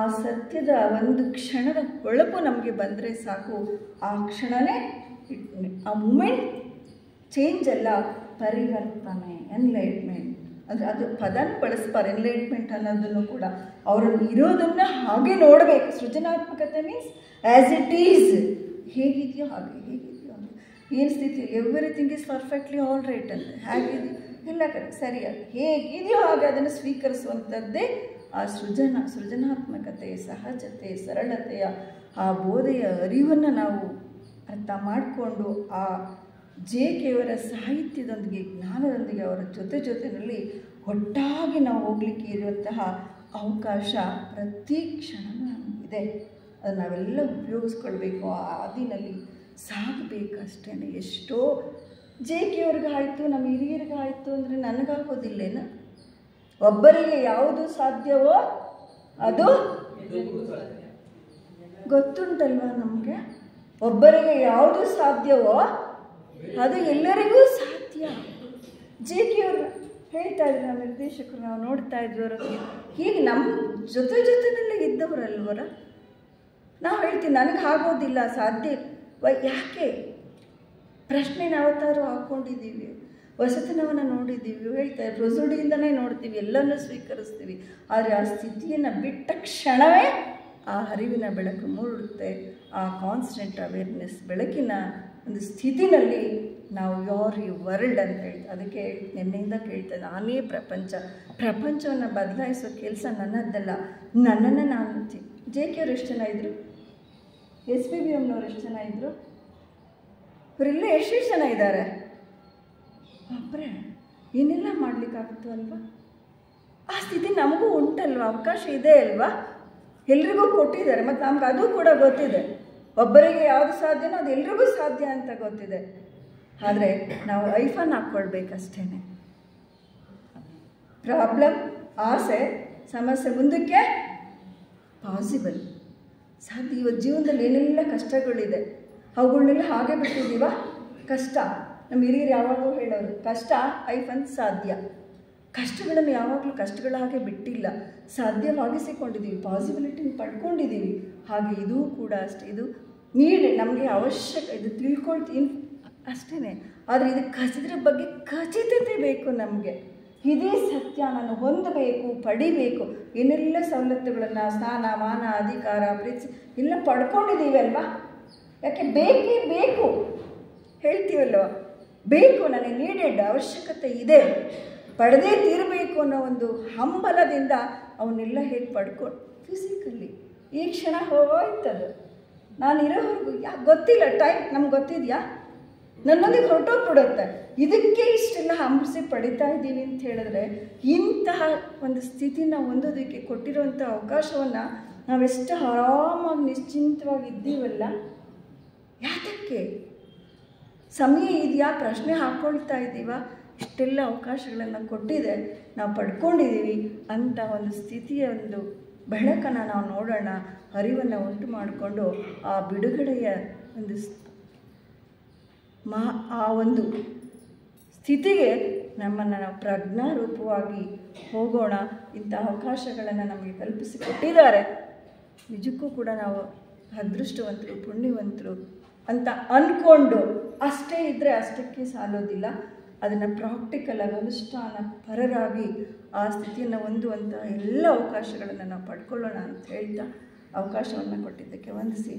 ಆ ಸತ್ಯದ ಒಂದು ಕ್ಷಣದ ಹೊಳಪು ನಮಗೆ ಬಂದರೆ ಸಾಕು. ಆ ಕ್ಷಣನೇ ಆ ಮೂಮೆಂಟ್ ಚೇಂಜ್ ಅಲ್ಲ, ಪರಿವರ್ತನೆ, ಎನ್ಲೈಟ್ಮೆಂಟ್. ಅಂದರೆ ಅದು ಪದನ ಬಳಸ್ತಾರೆ, ಎನ್ಲೈಟ್ಮೆಂಟ್ ಅನ್ನೋದನ್ನು ಕೂಡ. ಅವರನ್ನು ಇರೋದನ್ನು ಹಾಗೆ ನೋಡಬೇಕು. ಸೃಜನಾತ್ಮಕತೆ ಮೀನ್ಸ್ ಆ್ಯಸ್ ಇಟ್ ಈಸ್, ಹೇಗಿದೆಯೋ ಹಾಗೆ, ಹೇಗಿದೆಯೋ ಹಾಗೆ, ಏನು ಸ್ಥಿತಿ, everything is perfectly all right ಅಂತ, ಹೇಗಿದೆಯೋ ಎಲ್ಲ ಕಡೆ ಸರಿಯಾಗಿ ಹೇಗಿದೆಯೋ ಹಾಗೆ ಅದನ್ನು ಸ್ವೀಕರಿಸುವಂಥದ್ದೇ ಆ ಸೃಜನಾತ್ಮಕತೆ, ಸಹಜತೆ, ಸರಳತೆಯ ಆ ಬೋಧೆಯ ಅರಿವನ್ನು ನಾವು ಅರ್ಥ ಮಾಡಿಕೊಂಡು ಆ ಜೆ.ಕೆ.ಅವರ ಸಾಹಿತ್ಯದೊಂದಿಗೆ, ಜ್ಞಾನದೊಂದಿಗೆ, ಅವರ ಜೊತೆಯಲ್ಲಿ ಒಟ್ಟಾಗಿ ನಾವು ಹೋಗಲಿಕ್ಕೆ ಇರುವಂತಹ ಅವಕಾಶ ಪ್ರತಿ ಕ್ಷಣವೂ ನಮಗಿದೆ. ಅದು ನಾವೆಲ್ಲ ಉಪಯೋಗಿಸ್ಕೊಳ್ಬೇಕು. ಆ ಹಾದಿನಲ್ಲಿ ಸಾಗಬೇಕಷ್ಟೇ. ಎಷ್ಟೋ ಜೆ.ಕೆ.ಅವ್ರಿಗಾಯಿತು, ನಮ್ಮ ಹಿರಿಯರಿಗಾಯಿತು ಅಂದರೆ ನನಗಾಗೋದಿಲ್ಲೇನು? ಒಬ್ಬರಿಗೆ ಯಾವುದು ಸಾಧ್ಯವೋ ಅದು ಗೊತ್ತುಂಟಲ್ವ ನಮಗೆ. ಒಬ್ಬರಿಗೆ ಯಾವುದು ಸಾಧ್ಯವೋ ಅದು ಎಲ್ಲರಿಗೂ ಸಾಧ್ಯ. ಜೆ.ಕೆ.ಅವರು ಹೇಳ್ತಾ ಇದ್ರು, ನಮ್ಮ ನಿರ್ದೇಶಕರು, ನಾವು ನೋಡ್ತಾ ಇದ್ವಿ ಅವರಿಗೆ. ಹೀಗೆ ನಮ್ಮ ಜೊತೆಯಲ್ಲೇ ಇದ್ದವರಲ್ವರ. ನಾವು ಹೇಳ್ತೀವಿ ನನಗೆ ಆಗೋದಿಲ್ಲ, ಸಾಧ್ಯ ಯಾಕೆ? ಪ್ರಶ್ನೆ ಯಾವತ್ತಾರು ಹಾಕ್ಕೊಂಡಿದ್ದೀವಿ, ಹೊಸತನವನ್ನು ನೋಡಿದ್ದೀವಿ. ಹೇಳ್ತಾರೆ ರೊಸುಡಿಯಿಂದನೇ ನೋಡ್ತೀವಿ, ಎಲ್ಲನೂ ಸ್ವೀಕರಿಸ್ತೀವಿ. ಆದರೆ ಆ ಸ್ಥಿತಿಯನ್ನು ಬಿಟ್ಟ ಕ್ಷಣವೇ ಆ ಅರಿವಿನ ಬೆಳಕು ಮೂಡುತ್ತೆ. ಆ ಕಾನ್ಸ್ಟೆಂಟ್ ಅವೇರ್ನೆಸ್ ಬೆಳಕಿನ ಒಂದು ಸ್ಥಿತಿನಲ್ಲಿ ನಾವು ಯಾರ್ ಯು ವರ್ಲ್ಡ್ ಅಂತ ಹೇಳ್ತೀವಿ. ಅದಕ್ಕೆ ನಿನ್ನೆಯಿಂದ ಕೇಳ್ತೇನೆ, ನಾನೇ ಪ್ರಪಂಚವನ್ನು ಬದಲಾಯಿಸೋ ಕೆಲಸ ನನ್ನದ್ದಲ್ಲ, ನನ್ನನ್ನು ನಾನು. ಜೆ.ಕೆ.ಅವ್ರು ಎಷ್ಟು ಜನ ಇದ್ದರು? ಎಸ್.ಪಿ.ಬಿ.ಎಮ್ನವ್ರು ಎಷ್ಟು ಜನ ಇದ್ದರು? ಇವರೆಲ್ಲ ಎಷ್ಟೆಷ್ಟು ಜನ ಇದ್ದಾರೆ? ಒಬ್ಬರೇ. ಏನೆಲ್ಲ ಮಾಡಲಿಕ್ಕಾಗುತ್ತೋ ಅಲ್ವಾ? ಆ ಸ್ಥಿತಿ ನಮಗೂ ಉಂಟಲ್ವ, ಅವಕಾಶ ಇದೆ ಅಲ್ವಾ? ಎಲ್ರಿಗೂ ಕೊಟ್ಟಿದ್ದಾರೆ, ಮತ್ತು ನಮ್ಗೆ ಅದು ಕೂಡ ಗೊತ್ತಿದೆ. ಒಬ್ಬರಿಗೆ ಯಾವುದು ಸಾಧ್ಯನೋ ಅದು ಎಲ್ರಿಗೂ ಸಾಧ್ಯ ಅಂತ ಗೊತ್ತಿದೆ. ಆದರೆ ನಾವು ಐಫನ್ ಹಾಕ್ಕೊಳ್ಬೇಕಷ್ಟೇ. ಪ್ರಾಬ್ಲಮ್, ಆಸೆ, ಸಮಸ್ಯೆ ಮುಂದಕ್ಕೆ ಪಾಸಿಬಲ್ ಸಾಧ್ಯ. ಇವತ್ತು ಜೀವನದಲ್ಲಿ ಏನೆಲ್ಲ ಕಷ್ಟಗಳಿದೆ, ಅವುಗಳನ್ನೆಲ್ಲ ಹಾಗೆ ಬಿಟ್ಟಿದ್ದೀವ. ಕಷ್ಟ, ನಮ್ಮ ಹಿರಿಯರು ಯಾವಾಗಲೂ ಹೇಳೋರು, ಕಷ್ಟ ಐಫನ್ ಸಾಧ್ಯ. ಕಷ್ಟಗಳನ್ನು ಯಾವಾಗಲೂ ಕಷ್ಟಗಳ ಹಾಗೆ ಬಿಟ್ಟಿಲ್ಲ, ಸಾಧ್ಯವಾಗಿಸಿಕೊಂಡಿದ್ದೀವಿ, ಪಾಸಿಬಿಲಿಟಿನ ಪಡ್ಕೊಂಡಿದ್ದೀವಿ. ಹಾಗೆ ಇದೂ ಕೂಡ ಅಷ್ಟೇ. ಇದು ನಮಗೆ ಅವಶ್ಯಕ, ಇದು ತಿಳ್ಕೊಳ್ತೀನಿ ಅಷ್ಟೇ. ಆದರೆ ಇದರ ಬಗ್ಗೆ ಖಚಿತತೆ ಬೇಕು ನಮಗೆ. ಇದೇ ಸತ್ಯ, ನಾನು ಹೊಂದಬೇಕು, ಪಡಿಬೇಕು. ಏನೆಲ್ಲ ಸವಲತ್ತುಗಳನ್ನು, ಸ್ನಾನ, ಮಾನ, ಅಧಿಕಾರ, ಪ್ರೀತಿ ಎಲ್ಲ ಪಡ್ಕೊಂಡಿದ್ದೀವಿ ಅಲ್ವಾ? ಯಾಕೆ ಬೇಕೇ ಬೇಕು ಹೇಳ್ತೀವಲ್ವ, ಬೇಕು, ನನಗೆ ನೀಡೆಡ್, ಅವಶ್ಯಕತೆ ಇದೆ, ಪಡೆದೇ ತೀರಬೇಕು ಅನ್ನೋ ಒಂದು ಹಂಬಲದಿಂದ ಅವನ್ನೆಲ್ಲ ಹೇಗೆ ಪಡ್ಕೊಂಡು ಫಿಸಿಕಲಿ ಈ ಕ್ಷಣ ಹೋಗೋಯ್ತದು. ನಾನು ಇರೋವರೆಗೂ ಯಾಕೆ ಗೊತ್ತಿಲ್ಲ, ಟೈಮ್ ನಮ್ಗೆ ಗೊತ್ತಿದೆಯಾ? ನನ್ನೊಂದಿಗೆ ಹೊರಟೋಗ್ಬಿಡುತ್ತೆ. ಇದಕ್ಕೆ ಇಷ್ಟೆಲ್ಲ ಹಂಬಿಸಿ ಪಡಿತಾ ಇದ್ದೀವಿ ಅಂತ ಹೇಳಿದ್ರೆ, ಇಂತಹ ಒಂದು ಸ್ಥಿತಿನ ಹೊಂದೋದಕ್ಕೆ ಕೊಟ್ಟಿರುವಂಥ ಅವಕಾಶವನ್ನು ನಾವೆಷ್ಟು ಆರಾಮಾಗಿ ನಿಶ್ಚಿಂತವಾಗಿ ಇದ್ದೀವಲ್ಲ, ಯಾತಕ್ಕೆ? ಸಮಯ ಇದೆಯಾ? ಪ್ರಶ್ನೆ ಹಾಕ್ಕೊಳ್ತಾ ಇದ್ದೀವ? ಇಷ್ಟೆಲ್ಲ ಅವಕಾಶಗಳನ್ನು ಕೊಟ್ಟಿದೆ, ನಾವು ಪಡ್ಕೊಂಡಿದ್ದೀವಿ ಅಂತ ಒಂದು ಸ್ಥಿತಿಯ ಒಂದು ಬೆಳಕನ್ನು ನಾವು ನೋಡೋಣ, ಅರಿವನ್ನು ಉಂಟು ಮಾಡಿಕೊಂಡು ಆ ಬಿಡುಗಡೆಯ ಒಂದು ಆ ಒಂದು ಸ್ಥಿತಿಗೆ ನಮ್ಮನ್ನು ನಾವು ಪ್ರಜ್ಞಾರೂಪವಾಗಿ ಹೋಗೋಣ. ಇಂಥ ಅವಕಾಶಗಳನ್ನು ನಮಗೆ ಕಲ್ಪಿಸಿಕೊಟ್ಟಿದ್ದಾರೆ. ನಿಜಕ್ಕೂ ಕೂಡ ನಾವು ಅದೃಷ್ಟವಂತರು, ಪುಣ್ಯವಂತರು ಅಂತ ಅಂದ್ಕೊಂಡು ಅಷ್ಟೇ ಇದ್ದರೆ ಅಷ್ಟಕ್ಕೆ ಸಾಲೋದಿಲ್ಲ. ಅದನ್ನು ಪ್ರಾಕ್ಟಿಕಲ್ ಆಗಿ ಅನುಷ್ಠಾನ ಪರರಾಗಿ ಆ ಸ್ಥಿತಿಯನ್ನು ಹೊಂದುವಂಥ ಎಲ್ಲ ಅವಕಾಶಗಳನ್ನು ನಾವು ಪಡ್ಕೊಳ್ಳೋಣ ಅಂತ ಹೇಳ್ತಾ ಅವಕಾಶವನ್ನು ಕೊಟ್ಟಿದ್ದಕ್ಕೆ ವಂದಿಸಿ